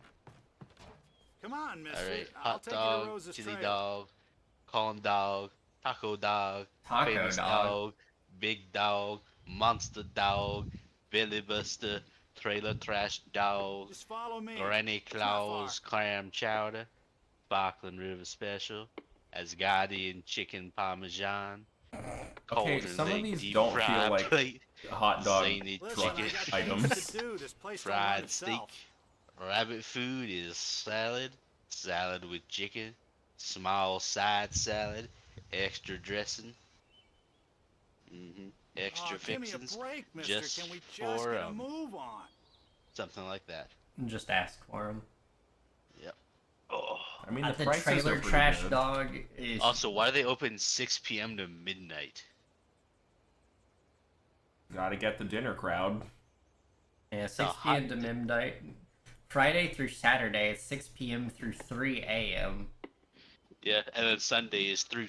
Come on, mister. Alright, I'll hot take you to dog, Rose's chili trailer. dog, corn dog, taco dog, Taco famous dog. dog, big dog, monster dog, Billy Buster, trailer trash dog, Just follow me. Granny It's not far. Claus clam chowder, Sparkling River Special, Asgardian chicken parmesan, Okay, Cauldron some of Lake these deep don't fried feel like plate, hot dog zany Listen, truck I got chicken, things items. to do. This place don't run fried steak, itself. rabbit food is salad, salad with chicken, small side salad, extra dressing. Extra Give me a fixings. break, mister. Just Can we just for get a move on? something like that. Just ask for him. Yep. Oh. I mean, the The prices trailer are pretty trash good. dog is. Also, why do they open 6 p.m. to midnight? Gotta get the dinner crowd. Yeah, 6 p.m. to midnight. Friday through Saturday, it's 6 p.m. through 3 a.m. Yeah, and then Sunday is 3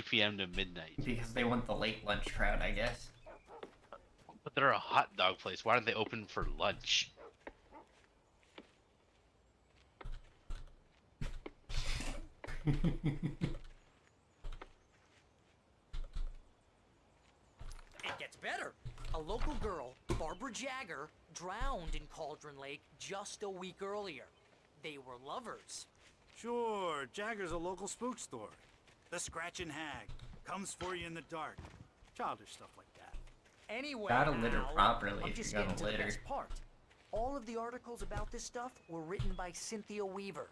p.m. to midnight. Because they want the late lunch crowd, I guess. But they're a hot dog place. Why aren't they open for lunch? It gets better. A local girl, Barbara Jagger, drowned in Cauldron Lake just a week earlier. They were lovers. Sure, Jagger's a local spook store. The Scratching Hag comes for you in the dark. Childish stuff like that. Anyway, Gotta litter Al, properly I'm if just you're getting gonna to the litter. best part. All of the articles about this stuff were written by Cynthia Weaver.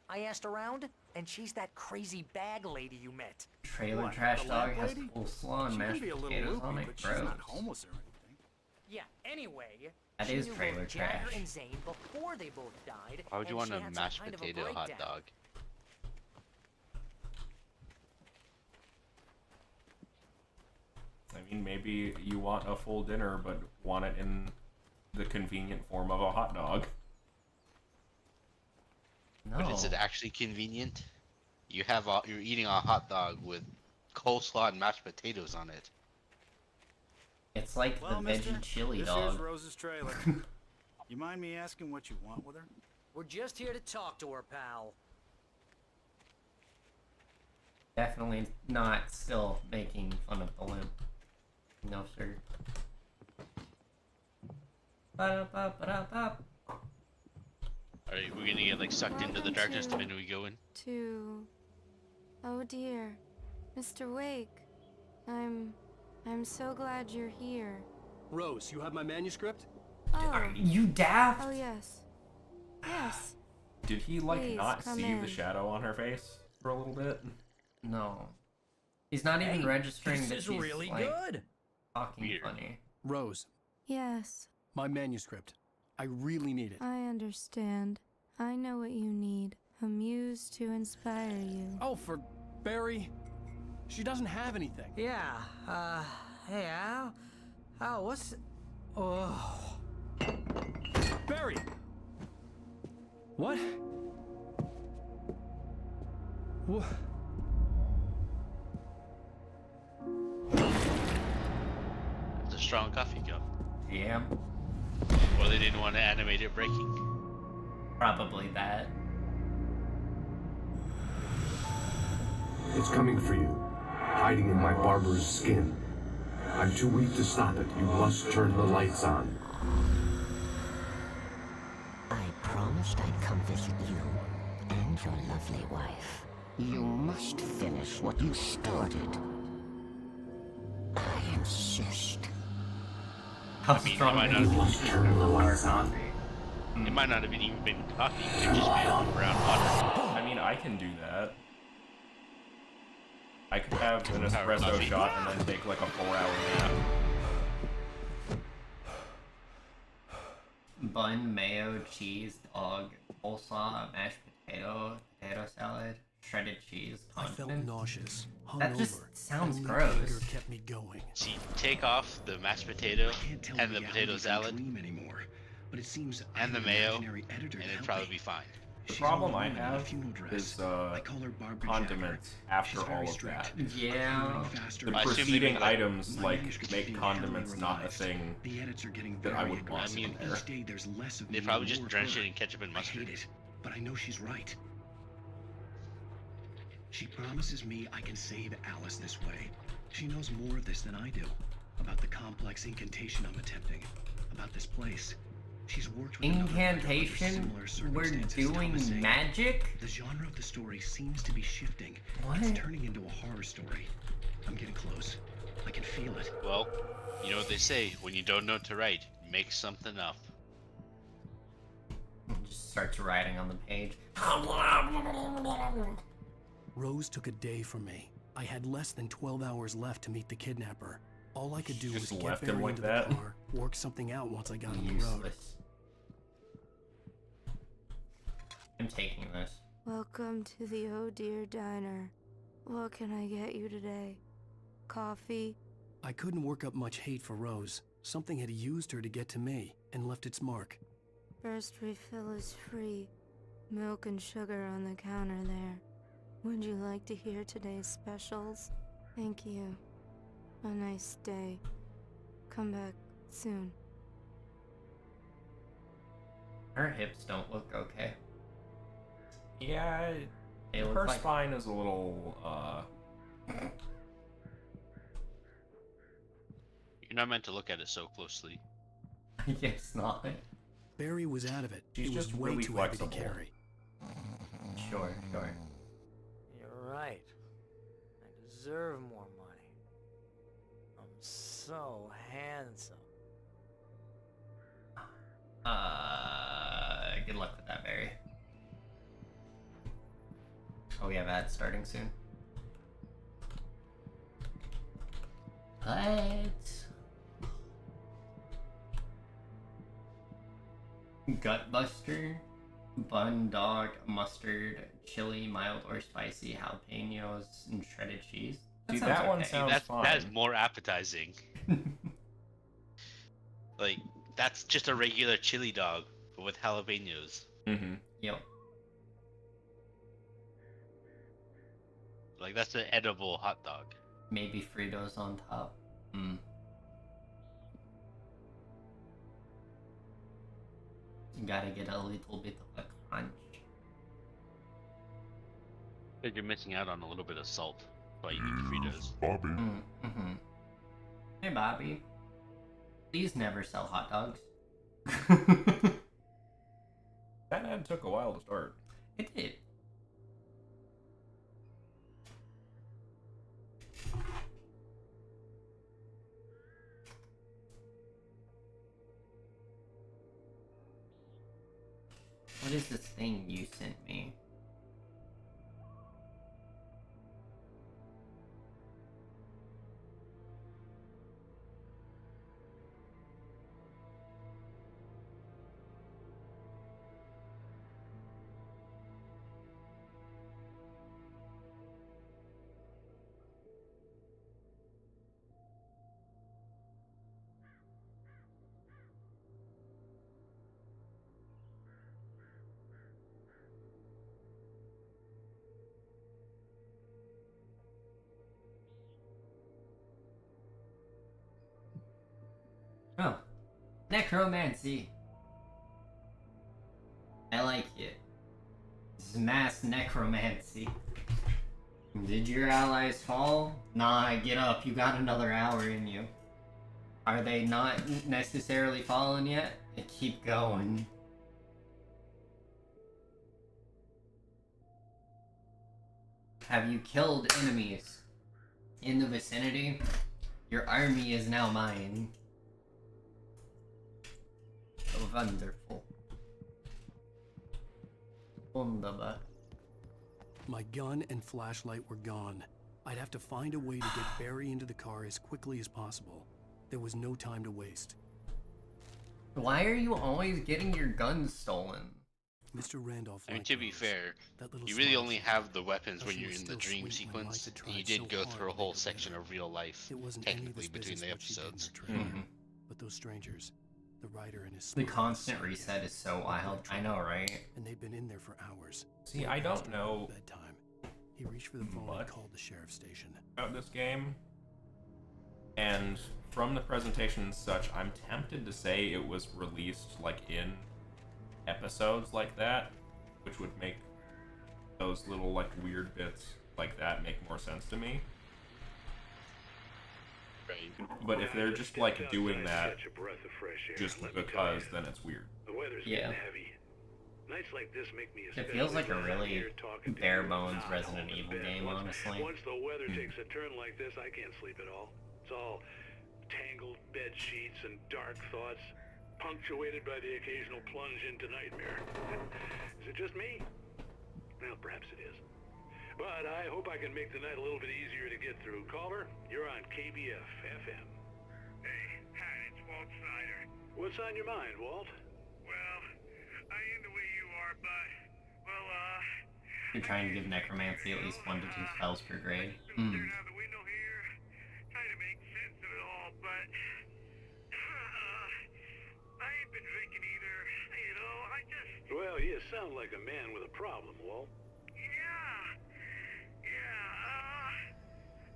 I asked around, and she's that crazy bag lady you met. Trailer What, trash the dog lamp has lady? coleslaw and She mashed can be a little potatoes on loopy, it. but she's Gross. not homeless or anything. Yeah, anyway, That she is knew trailer both Jagger trash. and Zane before they both died. Why would you and want she a had some mashed kind of a potato hot breakdown. dog? I mean, maybe you want a full dinner, but want it in the convenient form of a hot dog. No. But is it actually convenient? You're eating a hot dog with coleslaw and mashed potatoes on it. It's like Well, the mister, veggie chili this dog. here's Rose's trailer. You mind me asking what you want with her? We're just here to talk to her, pal. Definitely not still making fun of the limp. No, sir. Ba-da-ba-ba-da-ba. Alright, we're gonna get like sucked into the Welcome darkness the to- minute we go in. Oh dear, Mr. Wake. I'm so glad you're here. Rose, you have my manuscript? Oh, You daft? oh yes. Yes. Did he, like, Please, not come see in. the shadow on her face for a little bit? No. He's not even registering that This is she's really like, good. talking Weird. funny. Rose, Yes, my manuscript. I really need it. I understand. I know what you need. A muse to inspire you. Oh, for Barry. She doesn't have anything. Yeah, hey, Al? Al, what's... Oh... Barry! What? What? It's a strong coffee cup. Yeah, Or they didn't want to animate it breaking. probably that. It's coming for you, hiding in my barber's skin. I'm too weak to stop it. You must turn the lights on. I promised I'd come visit you and your lovely wife. You must finish what you started. I insist. How I mean, strong it might is not You must turn the lights on. It might not have even been coffee. It could just been brown water. I mean, I can do that. I could have an Power espresso coffee. shot and then take like a 4-hour nap. Bun, mayo, cheese, dog, coleslaw, mashed potato salad, shredded cheese, I felt condiment. nauseous, That just hungover. sounds Only gross. anger kept me going. See, take off the mashed potato Can't tell and the reality potato from salad dream anymore, but it seems and the I'm an mayo, imaginary editor and to it'd help probably me. be fine. The She's problem an I old woman in a have funeral dress. is I call her Barbara condiments Jagger. after She's very all of strict. that. Yeah. Running faster The I assume they preceding make, like, items My like manuscript's make being condiments heavily not a revised. thing The edits are getting that very I would want aggressive. in there. Each day there's less of They me probably and just more of drench her. it in ketchup and I hate mustard. it, but I know she's right. She promises me I can save Alice this way. She knows more of this than I do. About the complex incantation I'm attempting. About this place. She's worked with another writer under Incantation? similar We're circumstances, doing Thomas saying. magic? The genre of the story seems to be shifting. What? It's turning into a horror story. I'm getting close. I can feel it. Well, you know what they say, when you don't know what to write, make something up. Just starts writing on the page. Rose took a day from me. I had less than 12 hours left to meet the kidnapper. All I could do was Just get left him Veery like into that? the car, work something out once I got on the road. Useless. I'm taking this. Welcome to the Oh Dear Diner. What can I get you today? Coffee? I couldn't work up much hate for Rose. Something had used her to get to me and left its mark. First refill is free. Milk and sugar on the counter there. Would you like to hear today's specials? Thank you. A nice day. Come back soon. Her hips don't look okay. Yeah, They look her like spine is a little, You're not meant to look at it so closely. I guess not. Barry was out of it. She's It was just way really too flexible. heavy to carry. Sure. You're right. I deserve more money. I'm so handsome. Good luck with that, Barry. Oh, we have ads starting soon. What? Gutbuster, bun, dog, mustard, chili, mild or spicy, jalapenos, and shredded cheese. See, sounds that one okay. sounds fine. That's more appetizing. Like, that's just a regular chili dog, but with jalapenos. Mm-hmm. Yep. Like, that's an edible hot dog. Maybe Fritos on top. You gotta get a little bit of a crunch. Because you're missing out on a little bit of salt. That's why you need the Fritos. Bobby. Hey, Bobby. Please never sell hot dogs. That ad took a while to start. It did. What is this thing you sent me? Oh. Necromancy. I like it. This is mass necromancy. Did your allies fall? Nah, get up. You got another hour in you. Are they not necessarily fallen yet? Keep going. Have you killed enemies in the vicinity? Your army is now mine. Wonderful. Wunderbar. My gun and flashlight were gone. I'd have to find a way to get Barry into the car as quickly as possible. There was no time to waste. Why are you always getting your guns stolen? Mr. Randolph. I mean, to be fair, you really only have the weapons when you're in the dream sequence, and you did go through a whole section of real life, technically, between the episodes. But those strangers, the writer and his The constant reset is so wild. I know, right? And they've been in there for hours. See, I don't know bedtime. He reached for the phone and called the sheriff's station. About this game, and from the presentation and such, I'm tempted to say it was released like in episodes like that, which would make those little like weird bits like that make more sense to me. Right. But if they're just like doing that just because, then it's weird. The weather's Yeah. getting heavy. Nights like this make me It feels like a especially really here talking to bare you, bones not Resident home in Evil bed. game, honestly. Once the weather takes a turn like this, I can't sleep at all. It's all tangled bed sheets and dark thoughts, punctuated by the occasional plunge into nightmare. Is it just me? Well, perhaps it is. but I hope I can make the night a little bit easier to get through. Caller, you're on KBF FM. Hey, Pat, it's Walt Snyder. What's on your mind, Walt? Well, I ain't the way you are, but, well, You're trying to give necromancy at least 1 to 2 spells per grade. staring out the window here, trying to make sense of it all, but I ain't been drinking either. You know, I just... Well, you sound like a man with a problem, Walt.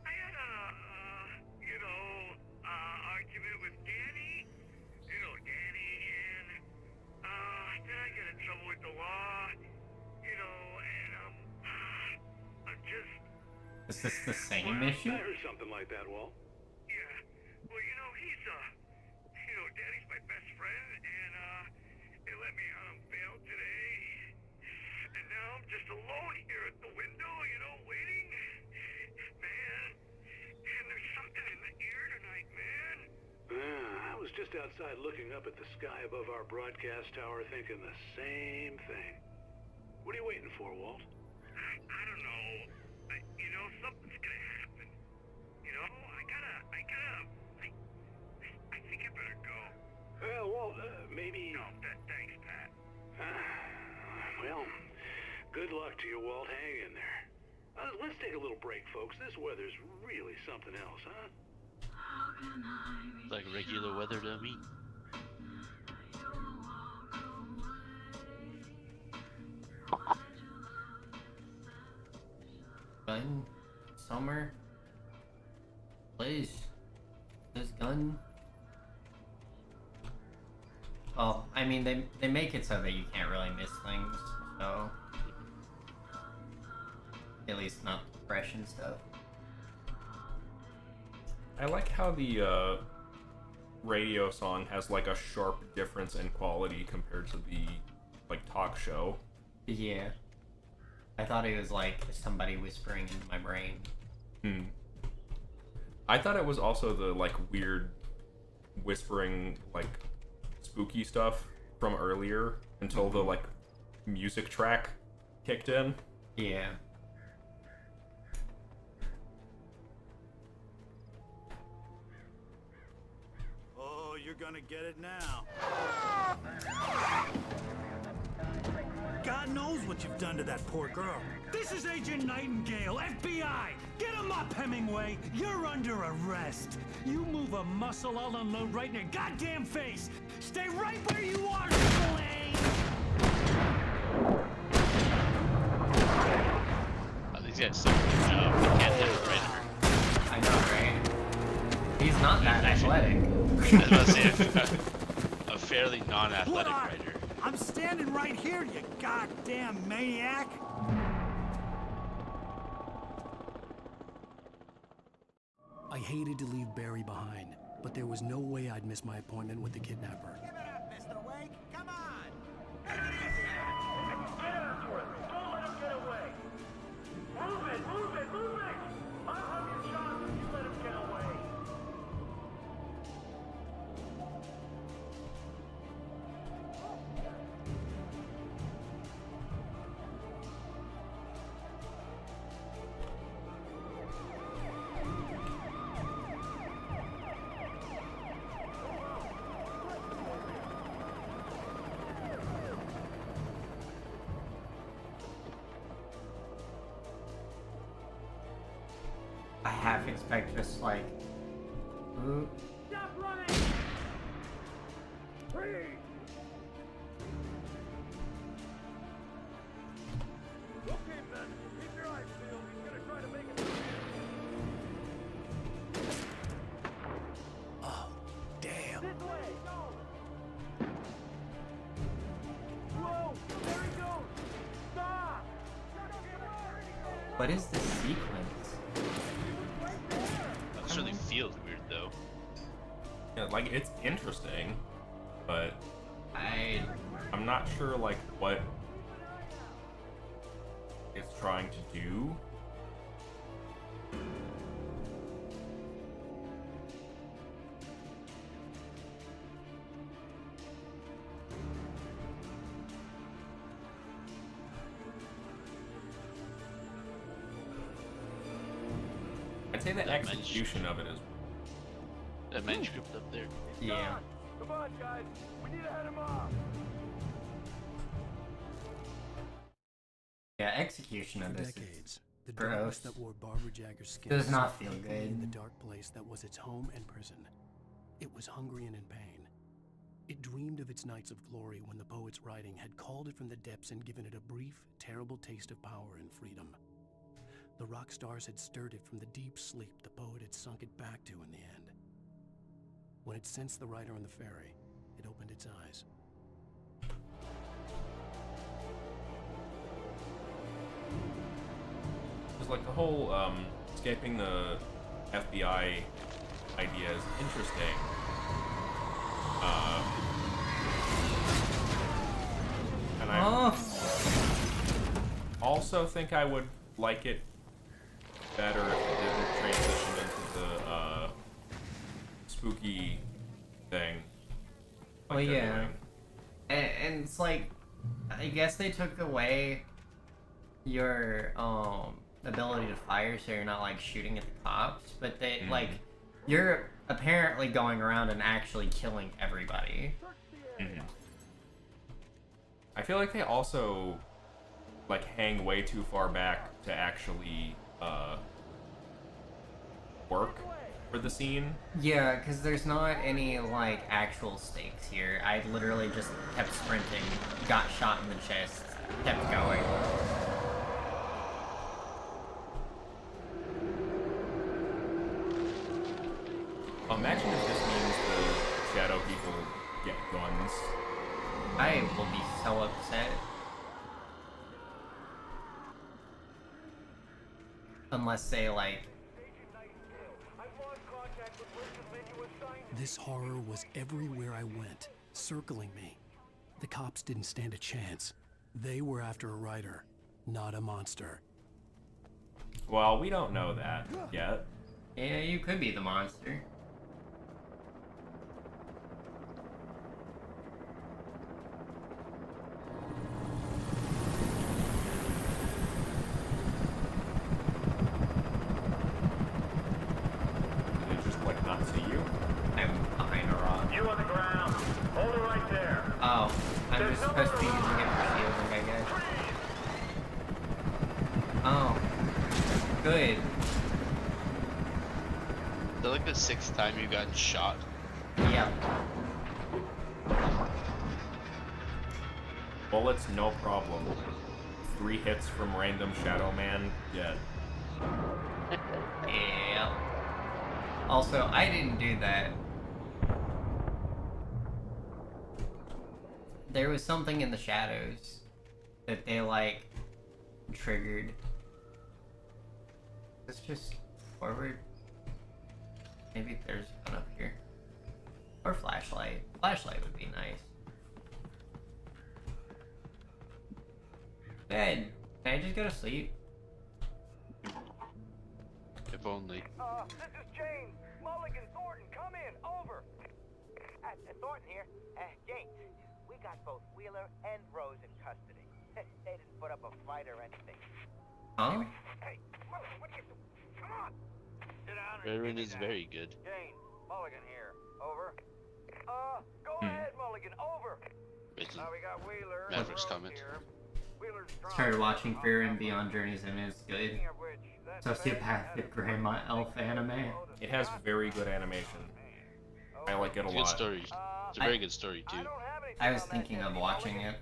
I had a, argument with Danny. You know, Danny, and, then I got in trouble with the law. You know, and, I'm just... Is this the same issue? I heard something like that, Walt. Yeah. Well, you know, he's, Danny's my best friend, and, they let me out on bail today. And now I'm just alone here at the window, you know, waiting. Man, and there's something in the air tonight, man. I was just outside looking up at the sky above our broadcast tower thinking the same thing. What are you waiting for, Walt? I don't know. You know, something's gonna happen. You know, I think I better go. Well, Walt, maybe... No, thanks, Pat. Well, good luck to you, Walt. Hang in there. Let's take a little break, folks. This weather's really something else, huh? It's like regular weather to me. Gun? Summer? Please. This gun? Well, I mean, they make it so that you can't really miss things, so... At least not depression stuff. I like how the radio song has like a sharp difference in quality compared to the like talk show. Yeah. I thought it was like somebody whispering into my brain. I thought it was also the like weird whispering like spooky stuff from earlier until the like music track kicked in. Yeah. Oh, you're gonna get it now. God knows what you've done to that poor girl. This is Agent Nightingale, FBI! Get him up, Hemingway! You're under arrest! You move a muscle, I'll unload right in your goddamn face! Stay right where you are, Slane! Oh, these guys suck at their job. They can't hit it right. I know, right? He's not that athletic. I was about to say a fairly non-athletic writer. I'm standing right here, you goddamn maniac! I hated to leave Barry behind, but there was no way I'd miss my appointment with the kidnapper. Give it up, Mr. Wake! Come on! Get after it! Don't let him get away! Move it! Move it! Move it! I'll have your shot if you let him get away! I half expect just like... Ooh. Stop running! Freeze! Okay, men. Keep your eyes peeled. He's gonna try to make it. Oh, damn. This way! Go! Whoa! There he goes! Stop! What is this sequence? That certainly feels weird though. Yeah, like it's interesting, but I'm not sure like what it's trying to do. I'd say the That execution of it is. That manuscript up there. Yeah. Come on, guys. We need to head him off. Yeah, execution of For this decades, is the gross. darkness that wore Barbara Jagger's skin Does not sat feel tranquilly in good. the dark place that was its home and prison. It was hungry and in pain. It dreamed of its nights of glory when the poet's writing had called it from the depths and given it a brief, terrible taste of power and freedom. The rock stars had stirred it from the deep sleep the poet had sunk it back to in the end. When it sensed the writer on the ferry, it opened its eyes. Because like the whole escaping the FBI idea is interesting. And I also think I would like it better if it didn't transition into the spooky thing. Well, yeah. And it's like, I guess they took away your ability to fire, so you're not like shooting at the cops, but they like, you're apparently going around and actually killing everybody. I feel like they also like hang way too far back to actually work for the scene. Yeah, because there's not any like actual stakes here. I literally just kept sprinting, got shot in the chest, kept going. Imagine if this means the shadow people get guns. I will be so upset. Unless they like... This horror was everywhere I went, circling me. The cops didn't stand a chance. They were after a writer, not a monster. Well, we don't know that yet. Yeah, you could be the monster. Did it just like not see you? I'm behind a rock. You on the ground. Hold it right there. Oh, I'm just supposed to be using it for shielding, I guess. Oh. Good. Is that like the 6th time you got shot? Yep. Bullets, no problem. 3 hits from random Shadow Man, dead. Yeah. Also, I didn't do that. There was something in the shadows that they, like, triggered. Let's just forward. Maybe there's one up here. Or flashlight. Flashlight would be nice. Bed. Can I just go to sleep? If only. This is James. Mulligan, Thornton, come in. Over. Thornton here. James, we got both Wheeler and Rose in custody. They didn't put up a fight or anything. Huh? Hey, Mulligan, what are you doing? Come on. Sit down and Veery give me is that. very good. James, Mulligan here. Over. Go ahead, Mulligan. Over. Basically, Now we got Wheeler and Maverick's Rose comment. here. Wheeler's drunk. Started watching Fear and Beyond Journeys and it's good. Speaking of which, that Sociopathic grandma elf anime. It has very good animation. I like it a Good lot. story. It's a very good story too. I was thinking of watching it.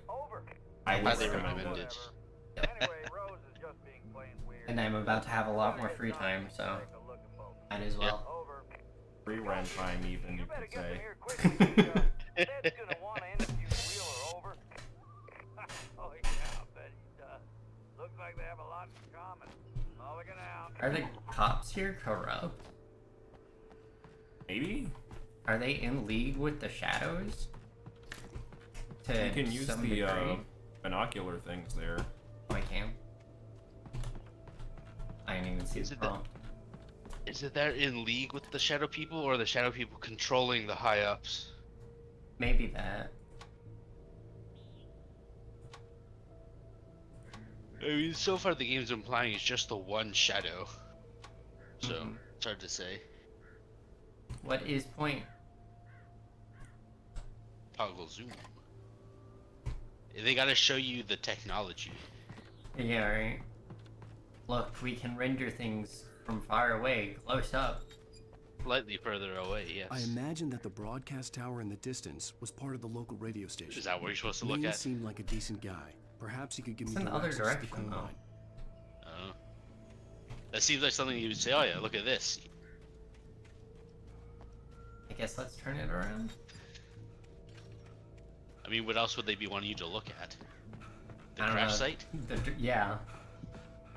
I would Highly recommend recommend it. it. And I'm about to have a lot more free time, so might as well. Free rent time, even, you could say. Ted's gonna wanna interview Wheeler, over. Oh yeah, I bet he does. Looks like they have a lot in common. Mulligan out. Are the cops here corrupt? Maybe? Are they in league with the shadows? To You can use some the degree? binocular things there. Oh, I can. I didn't even see the prompt. Is it they're in league with the shadow people, or the shadow people controlling the high ups? Maybe that. I mean, so far the game's implying it's just the one shadow. So, It's hard to say. What is point? Toggle zoom. They gotta show you the technology. Yeah, right. Look, we can render things from far away, close up. Slightly further away, yes. I imagine that the broadcast tower in the distance was part of the local radio station. Is that what you're supposed to look Maine at? seemed like a decent guy. Perhaps he could give It's me in the other directions to the direction, coal though. mine. Oh. That seems like something you would say, oh yeah, look at this. I guess let's turn it around. I mean, what else would they be wanting you to look at? The I don't crash know. site? Yeah.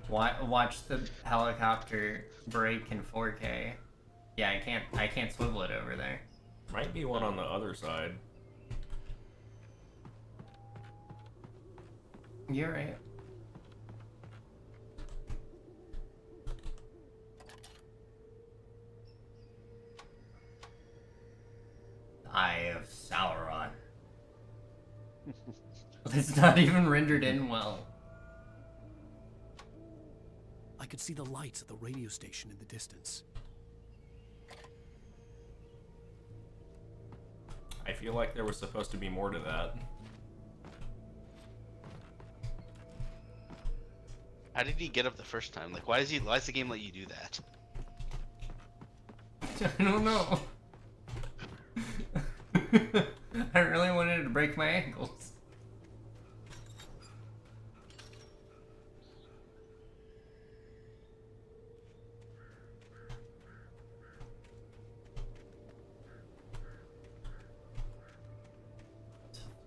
Watch the helicopter break in 4K. Yeah, I can't swivel it over there. Might be one on the other side. You're right. Eye of Sauron. It's not even rendered in well. I could see the lights at the radio station in the distance. I feel like there was supposed to be more to that. How did he get up the first time? Like, why does the game let you do that? I don't know. I really wanted to break my ankles.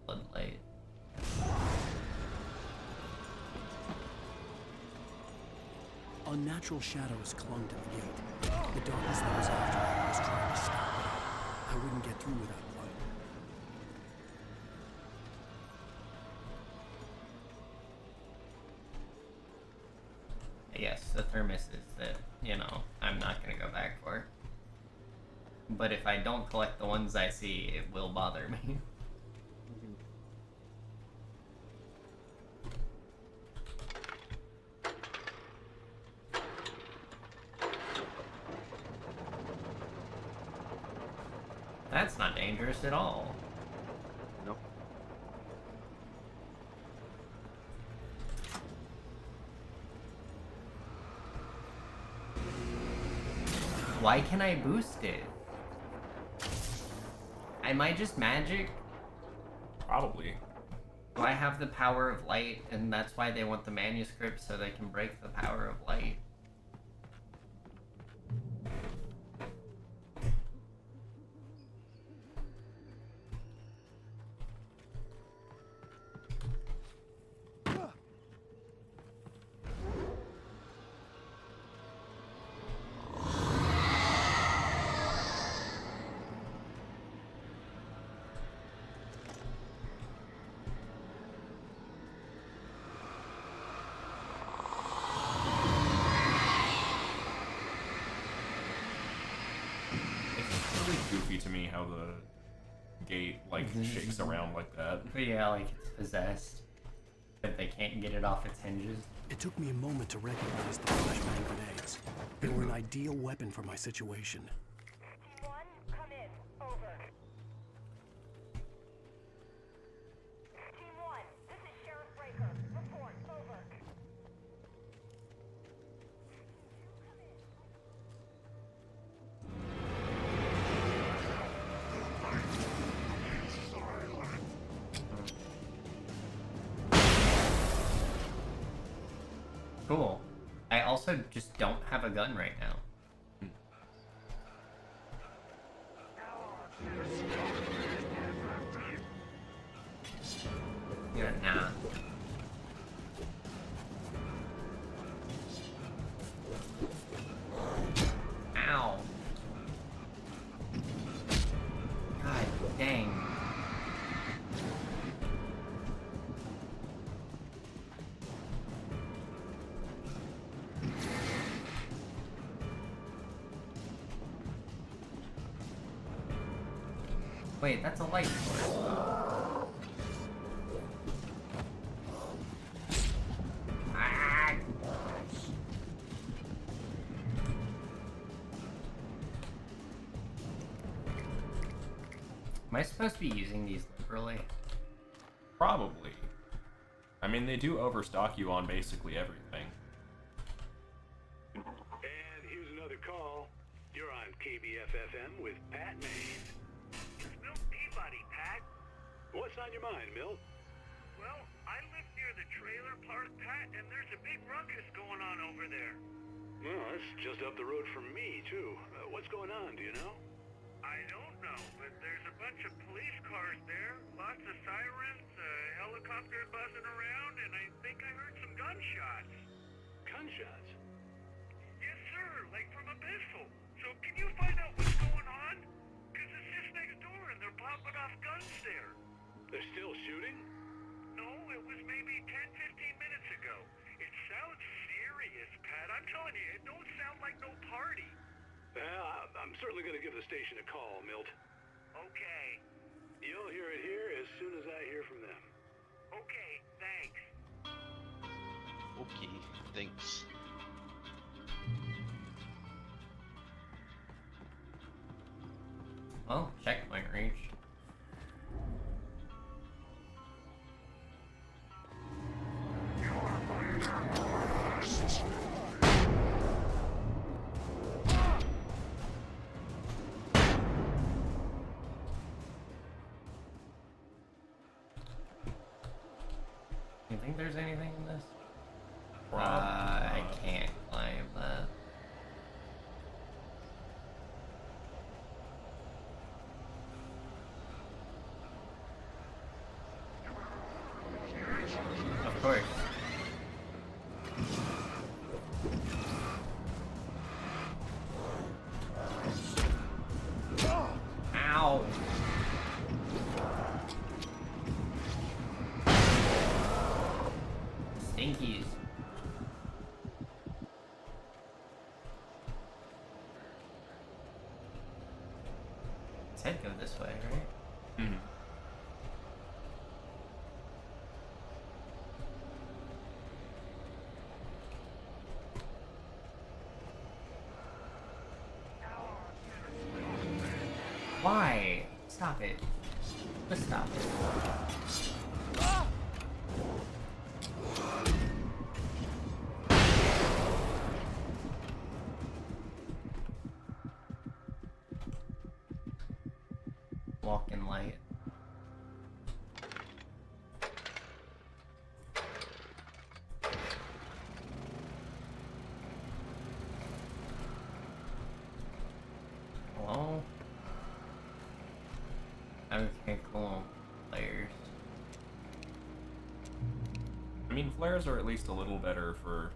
Floodlight. Unnatural shadows clung to the gate. The darkness that was after me was trying to stop me. I wouldn't get through without light. Yes, the thermoses that, you know, I'm not gonna go back for. But if I don't collect the ones I see, it will bother me. That's not dangerous at all. Nope. Why can I boost it? Am I just magic? Probably. Do I have the power of light, and that's why they want the manuscript so they can break the power of light? It's really goofy to me how the gate like shakes around like that. But yeah, like it's possessed. That they can't get it off its hinges. It took me a moment to recognize the flashbang grenades. They were an ideal weapon for my situation. Team 1, come in. Over. Team 1, this is Sheriff Breaker. Report. Over. Cool. I also just don't have a gun right now. Yeah, nah. Ow. God dang. Wait, that's a light source. Ah. Am I supposed to be using these liberally? Probably. I mean, they do overstock you on basically everything. And here's another call. You're on KBFFM with Pat Maine. It's Milt Peabody, Pat. What's on your mind, Milt? Well, I live near the trailer park, Pat, and there's a big ruckus going on over there. Well, that's just up the road from me, too. What's going on, do you know? I don't know, but there's a bunch of police cars there, lots of sirens, a helicopter buzzing around, and I think I heard some gunshots. Gunshots? Yes, sir, like from a pistol. So can you find out what's going on? Because it's just next door and they're popping off guns there. They're still shooting? No, it was maybe 10-15 minutes ago. It sounds serious, Pat. I'm telling you, it don't sound like no party. Well, I'm certainly going to give the station a call, Milt. Okay. You'll hear it here as soon as I hear from them. Okay, thanks. Okay, thanks. Well, checkpoint reached. You think there's anything in this? I can't climb that. Of course. Ow! Stinkies. Said go this way, right? Mm-hmm. Why? Stop it. Just stop it. Walking light. Hello? Okay, cool. Players. I mean, flares are at least a little better for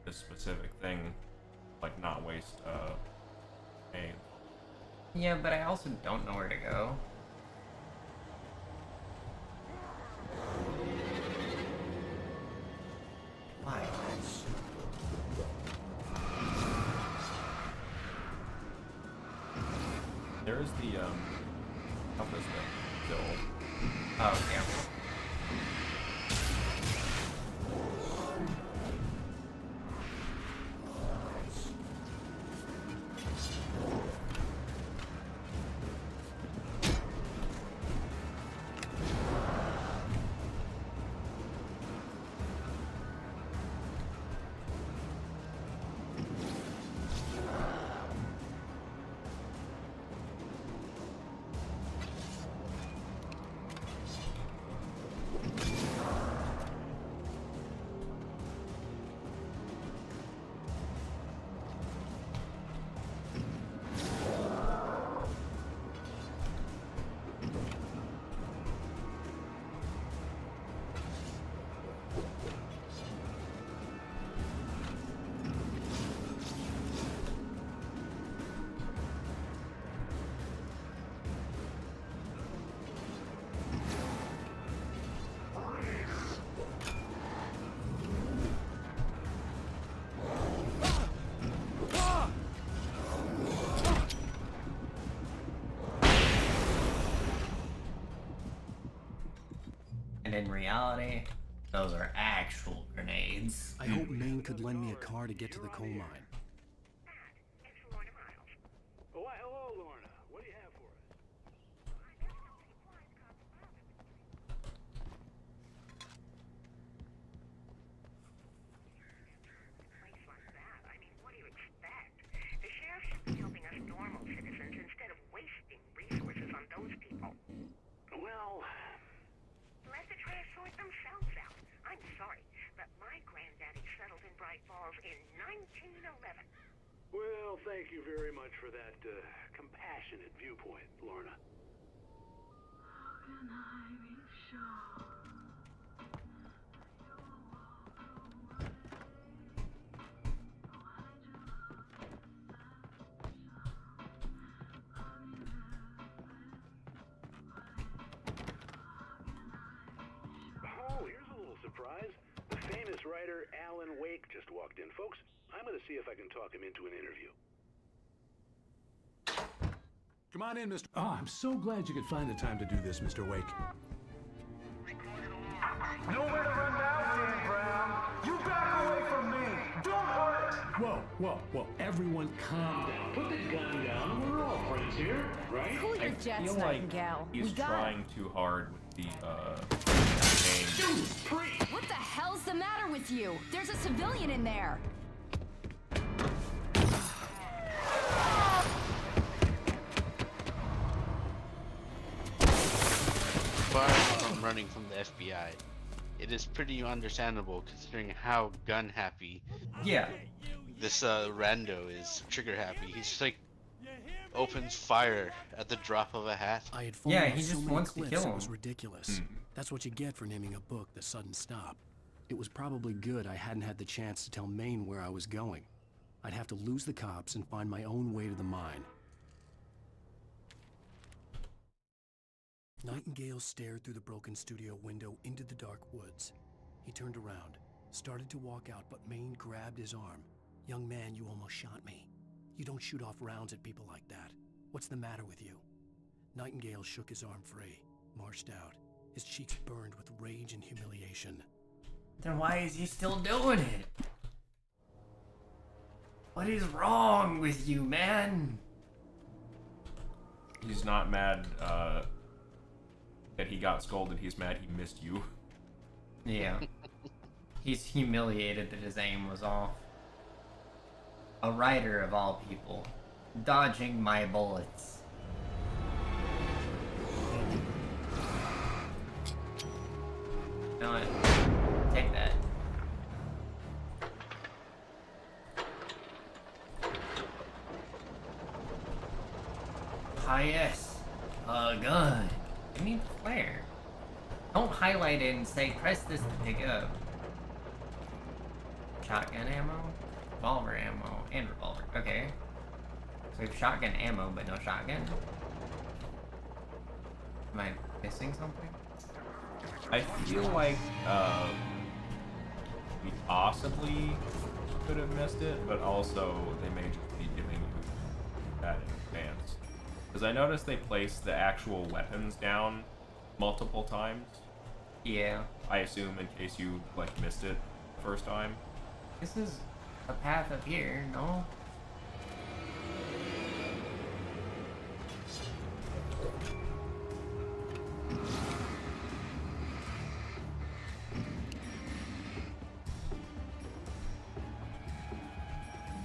this specific thing, like not waste aim. Yeah, but I also don't know where to go. Why? There is the compass that killed. Oh, yeah. In reality, those are actual grenades. I hope Maine could lend me a car to get to the coal mine. Oh, why, hello, Lorna. What do you have for us? 11. Well, thank you very much for that compassionate viewpoint, Lorna. How can I be sure? Oh, here's a little surprise. The famous writer Alan Wake just walked in. Folks, I'm going to see if I can talk him into an interview. Come on in, Mr. Oh, I'm so glad you could find the time to do this, Mr. Wake. Nowhere to run now, Dan Brown. You back away from me. Don't hurt it. Whoa. Everyone calm down. Put the gun down. We're all friends here, right? Cool your I jets, feel like Nightingale. he's We got trying it. too hard with the campaign. What the hell's the matter with you? There's a civilian in there. Far from running from the FBI, it is pretty understandable considering how gun happy this rando is, trigger happy. He's just like opens fire at the drop of a hat. I had Yeah, fallen he off so just many wants to cliffs, kill it was him. ridiculous. That's what you get for naming a book The Sudden Stop. It was probably good I hadn't had the chance to tell Maine where I was going. I'd have to lose the cops and find my own way to the mine. Nightingale stared through the broken studio window into the dark woods. He turned around, started to walk out, but Maine grabbed his arm. "Young man, you almost shot me. You don't shoot off rounds at people like that. What's the matter with you?" Nightingale shook his arm free, marched out. His cheeks burned with rage and humiliation. Then why is he still doing it? What is wrong with you, man? He's not mad that he got scolded. He's mad he missed you. Yeah. He's humiliated that his aim was off. A writer of all people. Dodging my bullets. You know what? Take that. Ah yes. A gun. I need flare. Don't highlight it and say press this to pick up. Shotgun ammo, revolver ammo, and revolver. Okay. So we have shotgun ammo, but no shotgun. Am I missing something? I feel like we possibly could have missed it, but also they may just be giving you that in advance. Because I noticed they placed the actual weapons down multiple times. Yeah. I assume in case you like missed it the first time. This is a path up here, no?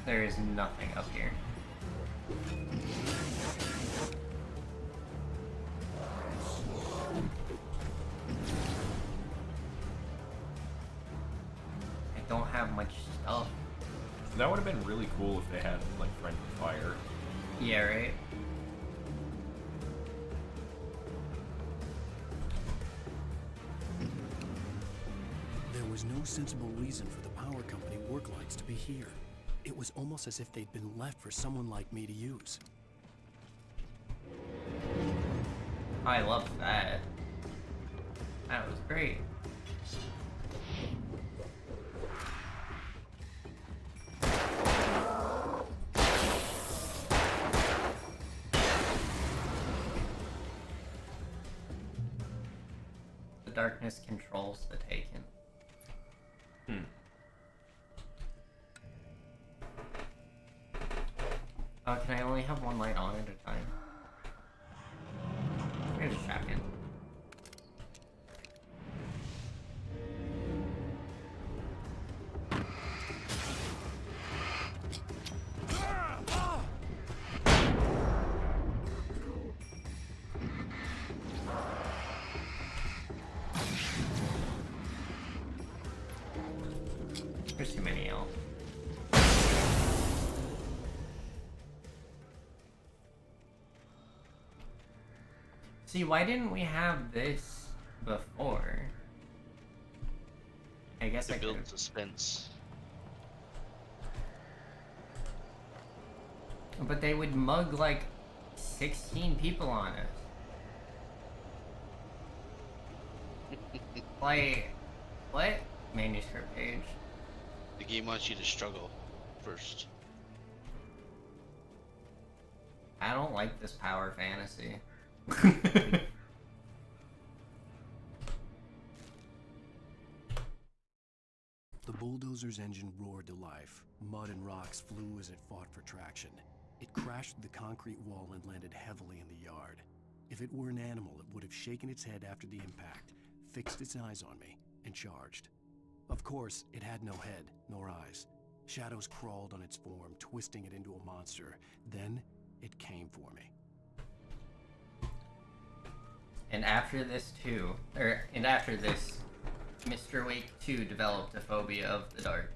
There is nothing up here. I don't have much stuff. That would have been really cool if they had like friendly fire. Yeah, right? There was no sensible reason for the power company work lights to be here. It was almost as if they'd been left for someone like me to use. I love that. That was great. The darkness controls the Taken. Oh, can I only have one light on at a time? Here's a shotgun. There's too many elves. See, why didn't we have this before? I guess To I build could. suspense. But they would mug like 16 people on us. Like, what? Manuscript page. The game wants you to struggle first. I don't like this power fantasy. The bulldozer's engine roared to life. Mud and rocks flew as it fought for traction. It crashed through the concrete wall and landed heavily in the yard. If it were an animal, it would have shaken its head after the impact, fixed its eyes on me, and charged. Of course, it had no head, nor eyes. Shadows crawled on its form, twisting it into a monster. Then, it came for me. And after this, Mr. Wake 2 developed a phobia of the dark.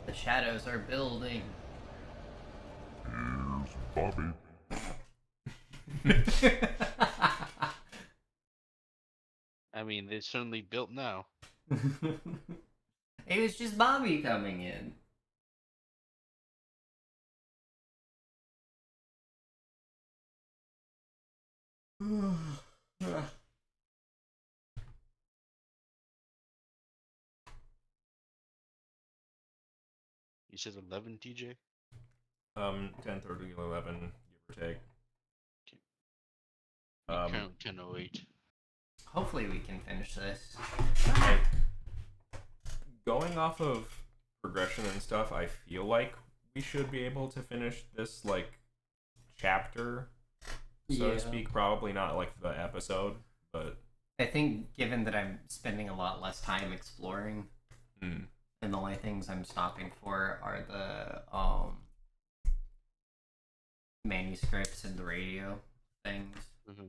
The shadows are building. Here's Bobby. I mean, they're certainly built now. It was just Bobby coming in. You said 11, TJ? 10:30, 11, give or take. Currently 10:08. Hopefully we can finish this. Like, going off of progression and stuff, I feel like we should be able to finish this, like, chapter, so to speak. Probably not, like, the episode, but... I think, given that I'm spending a lot less time exploring, and the only things I'm stopping for are the, manuscripts and the radio things. Mm-hmm.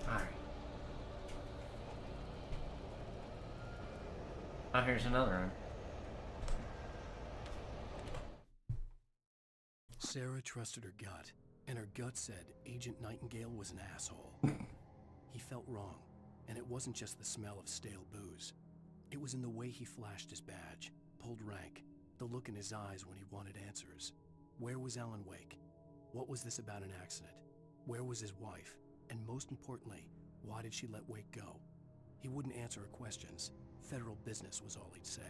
Alright. Oh, here's another one. Sarah trusted her gut, and her gut said Agent Nightingale was an asshole. He felt wrong, and it wasn't just the smell of stale booze. It was in the way he flashed his badge, pulled rank, the look in his eyes when he wanted answers. Where was Alan Wake? What was this about an accident? Where was his wife? And most importantly, why did she let Wake go? He wouldn't answer her questions. Federal business was all he'd say.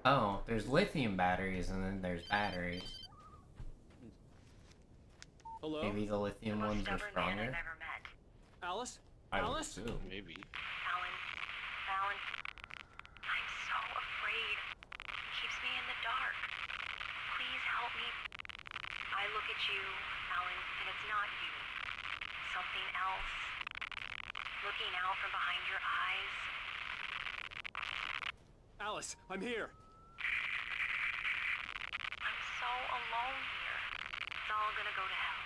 Oh, there's lithium batteries and then there's batteries. Hello? Maybe the lithium ones are stronger. Alice? I would Alice? assume. Maybe. Alan, I'm so afraid. He keeps me in the dark. Please help me. I look at you, Alan, and it's not you. Something else. Looking out from behind your eyes. Alice, I'm here. I'm so alone here. It's all gonna go to hell.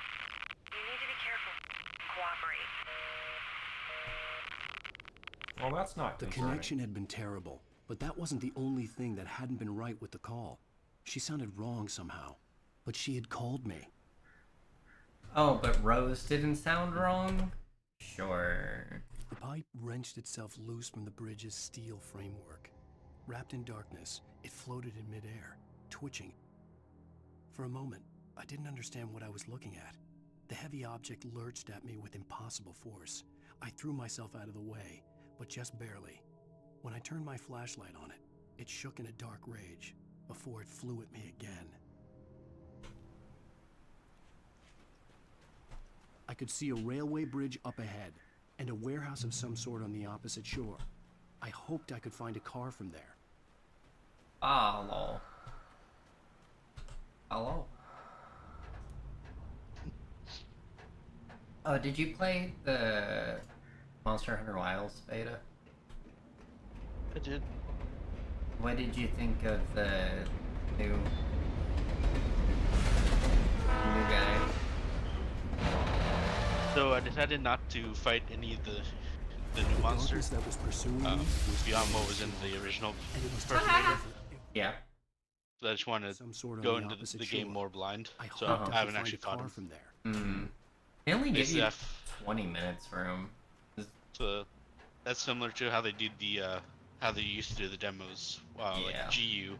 You need to be careful. Cooperate. Well, that's not The concerning. connection had been terrible, but that wasn't the only thing that hadn't been right with the call. She sounded wrong somehow, but she had called me. Oh, but Rose didn't sound wrong? Sure. The pipe wrenched itself loose from the bridge's steel framework. Wrapped in darkness, it floated in midair, twitching. For a moment, I didn't understand what I was looking at. The heavy object lurched at me with impossible force. I threw myself out of the way, but just barely. When I turned my flashlight on it, it shook in a dark rage before it flew at me again. I could see a railway bridge up ahead and a warehouse of some sort on the opposite shore. I hoped I could find a car from there. Hello. Hello. Oh, did you play the Monster Hunter Wilds beta? I did. What did you think of the new guy? So I decided not to fight any of the new monsters that was pursuing me beyond what was in the original first Yeah. So I just wanted to go into the game more blind. So I haven't actually fought him. from there. Mm. They only give you 20 minutes for him. So that's similar to how they did the how they used to do the demos. Like GU.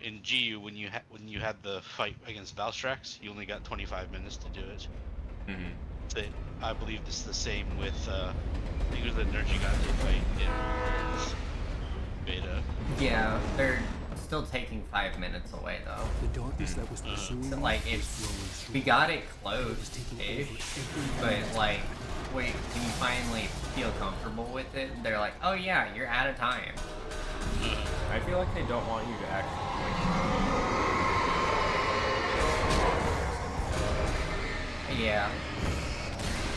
In GU, when you had the fight against Valstrax, you only got 25 minutes to do it. Mm-hmm. So I believe this is the same with I think it was the Nergigante fight in beta. Yeah, they're still taking 5 minutes away though. The darkness that was pursuing So like we got it close-ish, but like when you finally feel comfortable with it, they're like, oh yeah, you're out of time. I feel like they don't want you to actually Yeah.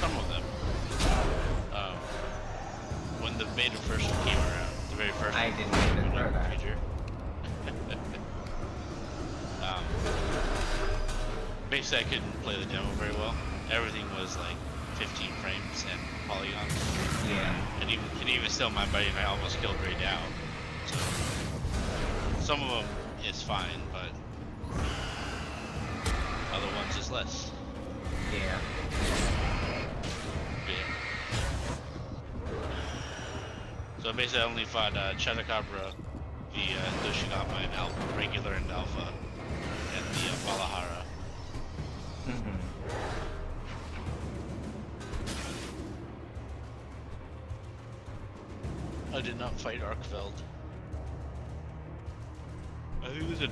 Some of them. When the beta first came around, the very first I didn't even know that. Major. Basically, I couldn't play the demo very well. Everything was like 15 frames and polygons. Yeah. And even still, my buddy and I almost killed Ray Dow. So some of them is fine, but other ones is less. Yeah. So basically, I only fought Chadacabra, the Doshigama, and Alpha, regular and Alpha, and the Valahara. I did not fight Arkfeld. I think there's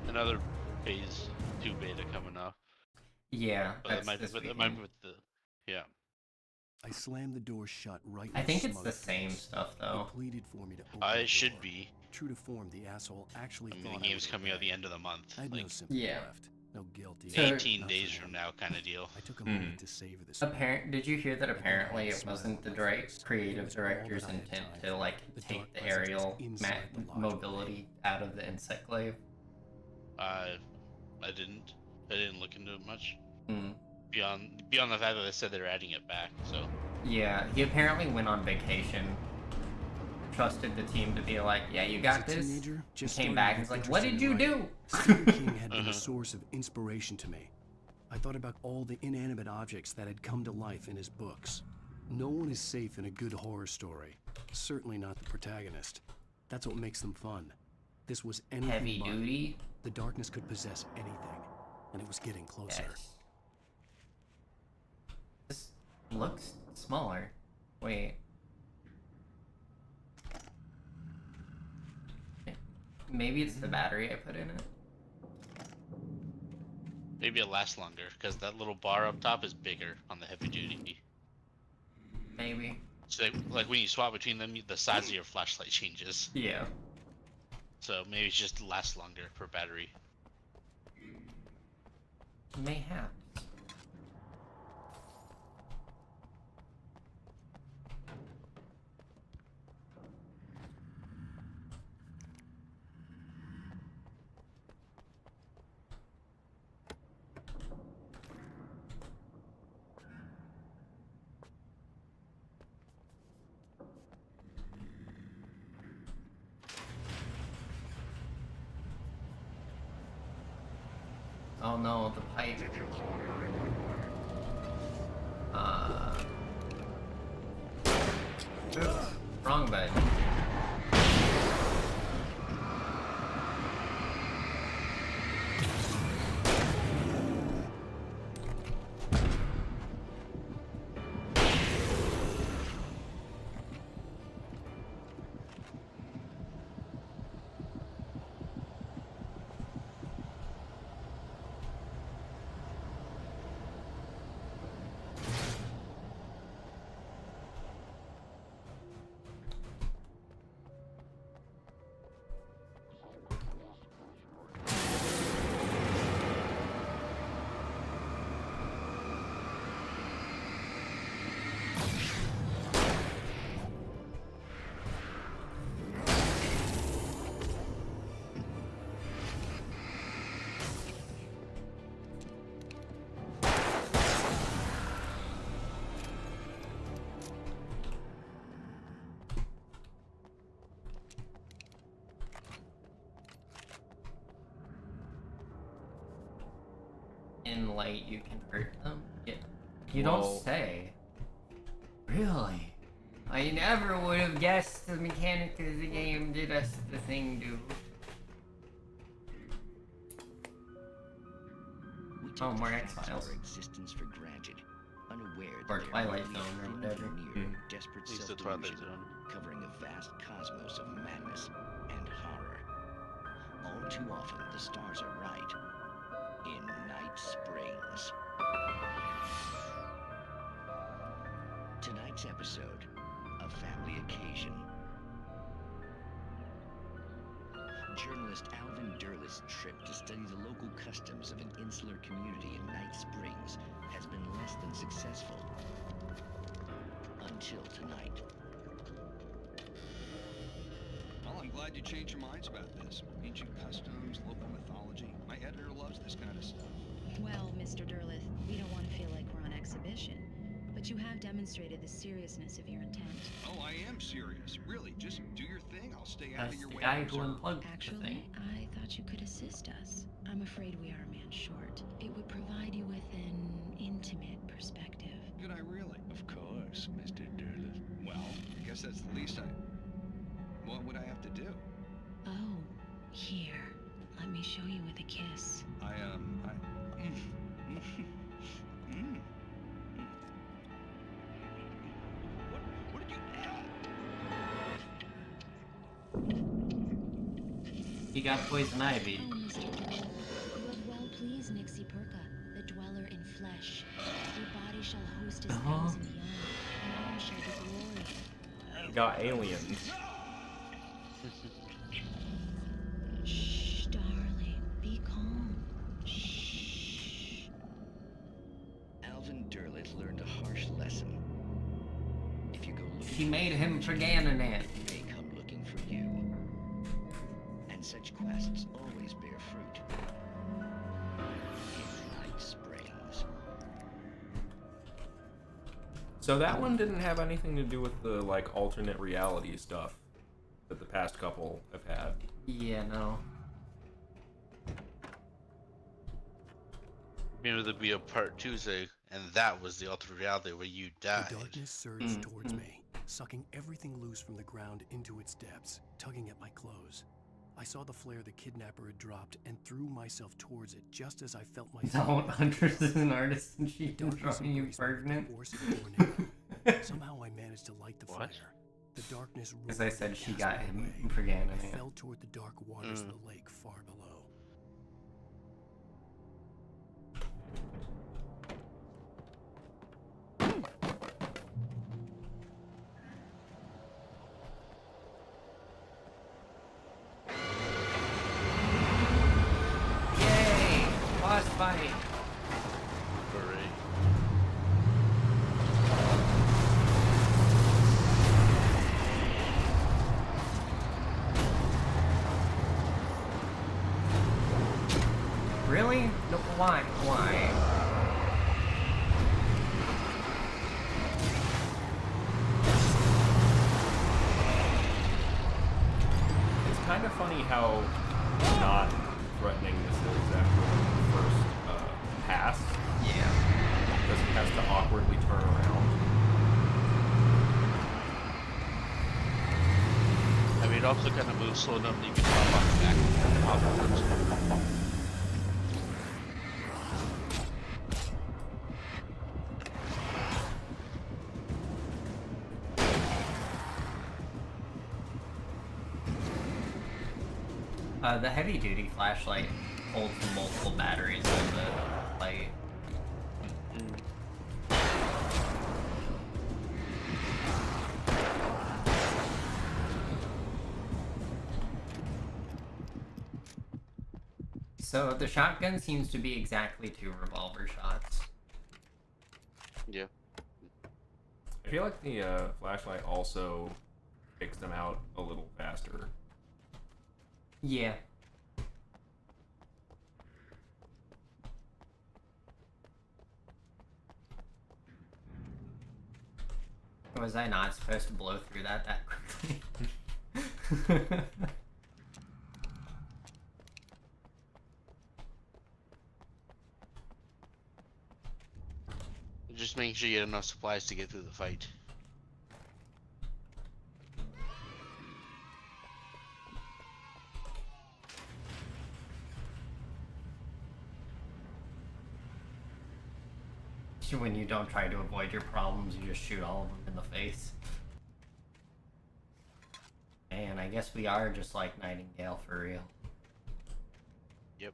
another phase 2 beta coming up. Yeah, But that might be with the I slammed the door shut right. I think it's the same stuff though. He pleaded for me to open it should be. True to form, the asshole actually thought the game's coming out at the end of the month. I had no sympathy left. No guilty. 18 days from now kind of deal. I took a moment to savor this. Did you hear that apparently it wasn't the creative director's intent to like take the aerial mobility out of the Insectglaive? I didn't look into it much. Mm. Beyond the fact that they said they're adding it back, so. Yeah, he apparently went on vacation. Trusted the team to be like, yeah, you got this. Just came back and was like, what did you do? Stephen King had been a source of inspiration to me. I thought about all the inanimate objects that had come to life in his books. No one is safe in a good horror story. Certainly not the protagonist. That's what makes them fun. This was anything heavy but. duty. The darkness could possess anything, and it was getting closer. Yes. This looks smaller. Wait. Maybe it's the battery I put in it. Maybe it lasts longer, because that little bar up top is bigger on the heavy duty. Maybe. So, like when you swap between them, the size of your flashlight changes. Yeah. So maybe it just lasts longer per battery. Mayhaps. Oh no, the pipe. Oops, wrong button. light, you can hurt them? Yeah. You Well- don't say. Really? I never would have guessed the mechanic of the game did us the thing do. We Oh, take more the X facts of Files. our existence for granted, unaware Or that they're Twilight merely Zone, or thin whatever. veneer of desperate It's the Twilight self-delusion, Zone. covering a vast cosmos of madness and horror. All too often, the stars are right. In Night Springs. Tonight's episode, a family occasion. Journalist Alvin Durlith's trip to study the local customs of an insular community in Night Springs has been less than successful. Until tonight. Well, I'm glad you changed your minds about this. Ancient customs, local mythology. My editor loves this kind of stuff. Well, Mr. Durlith, we don't want to feel like we're on exhibition, but you have demonstrated the seriousness of your intent. Oh, I am serious. Really, just do your thing. I'll stay out That's of your the way. guy who unplugged the Actually, thing. I thought you could assist us. I'm afraid we are a man short. It would provide you with an intimate perspective. Could I really? Of course, Mr. Durlith. Well, I guess that's the least what would I have to do? Oh, here. Let me show you with a kiss. What did you... He got poison ivy. Oh, Mr. Durlith, you have well pleased Nixie Perka, the dweller in flesh. Your body shall host his thousand young, and all shall be glory. Got aliens. Shh, darling, be calm. Shh. Alvin Durlith learned a harsh lesson. If you go looking He made him for Gananan. they come looking for you. And such quests always bear fruit. In Night Springs. So that one didn't have anything to do with the like alternate reality stuff that the past couple have had. Yeah, no. Maybe there'll be a part 2, say, and that was the alternate reality where you died. The darkness surged towards me, sucking everything loose from the ground into its depths, tugging at my clothes. I saw the flare the kidnapper had dropped and threw myself towards it just as I felt myself. Don't Huntress is an artist and she can Darkness drawing you embraced me with the pregnant. force of a tornado. Somehow I managed to light the flare. The darkness As I roared said, and she cast got me him away. for I Gananan. fell toward the dark waters of the lake far below. Yay! Boss fight! Hooray. Really? No, why? Why? It's kind of funny how not threatening this is after the first pass. Yeah. Because he has to awkwardly turn around. I mean, it also kind of moves slow enough that you can hop on the back and hop afterwards. The heavy-duty flashlight holds multiple batteries of the light. So the shotgun seems to be exactly 2 revolver shots. Yeah. I feel like the flashlight also takes them out a little faster. Yeah. Was I not supposed to blow through that quickly? Just making sure you have enough supplies to get through the fight. When you don't try to avoid your problems, you just shoot all of them in the face. Man, I guess we are just like Nightingale for real. Yep.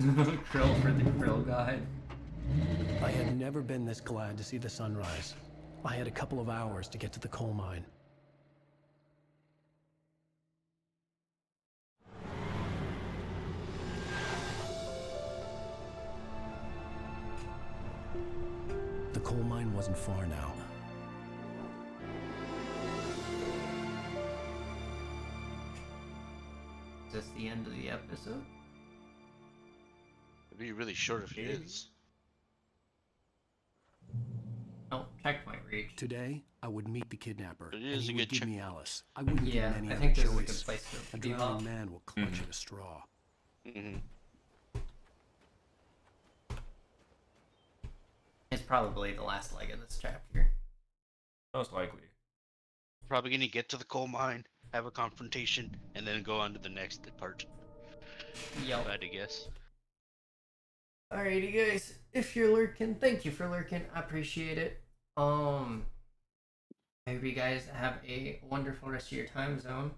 Krill for the Krill God. I had never been this glad to see the sunrise. I had a couple of hours to get to the coal mine. The coal mine wasn't far now. Is this the end of the episode? It'd be really short if it is. Oh, checkpoint reached. Today, I would meet the kidnapper, It and is he a would good give me Alice. I wouldn't give him any I other think this is a choice. good place to A leave drowning off. man will clutch at a straw. It's probably the last leg of this chapter. Most likely. Probably gonna get to the coal mine, have a confrontation, and then go on to the next part. Yep. If I had to guess. Alrighty guys, if you're lurking, thank you for lurking. I appreciate it. I hope you guys have a wonderful rest of your time zone.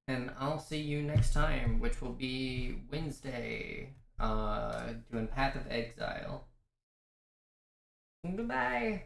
And I'll see you next time, which will be Wednesday. Doing Path of Exile. Goodbye.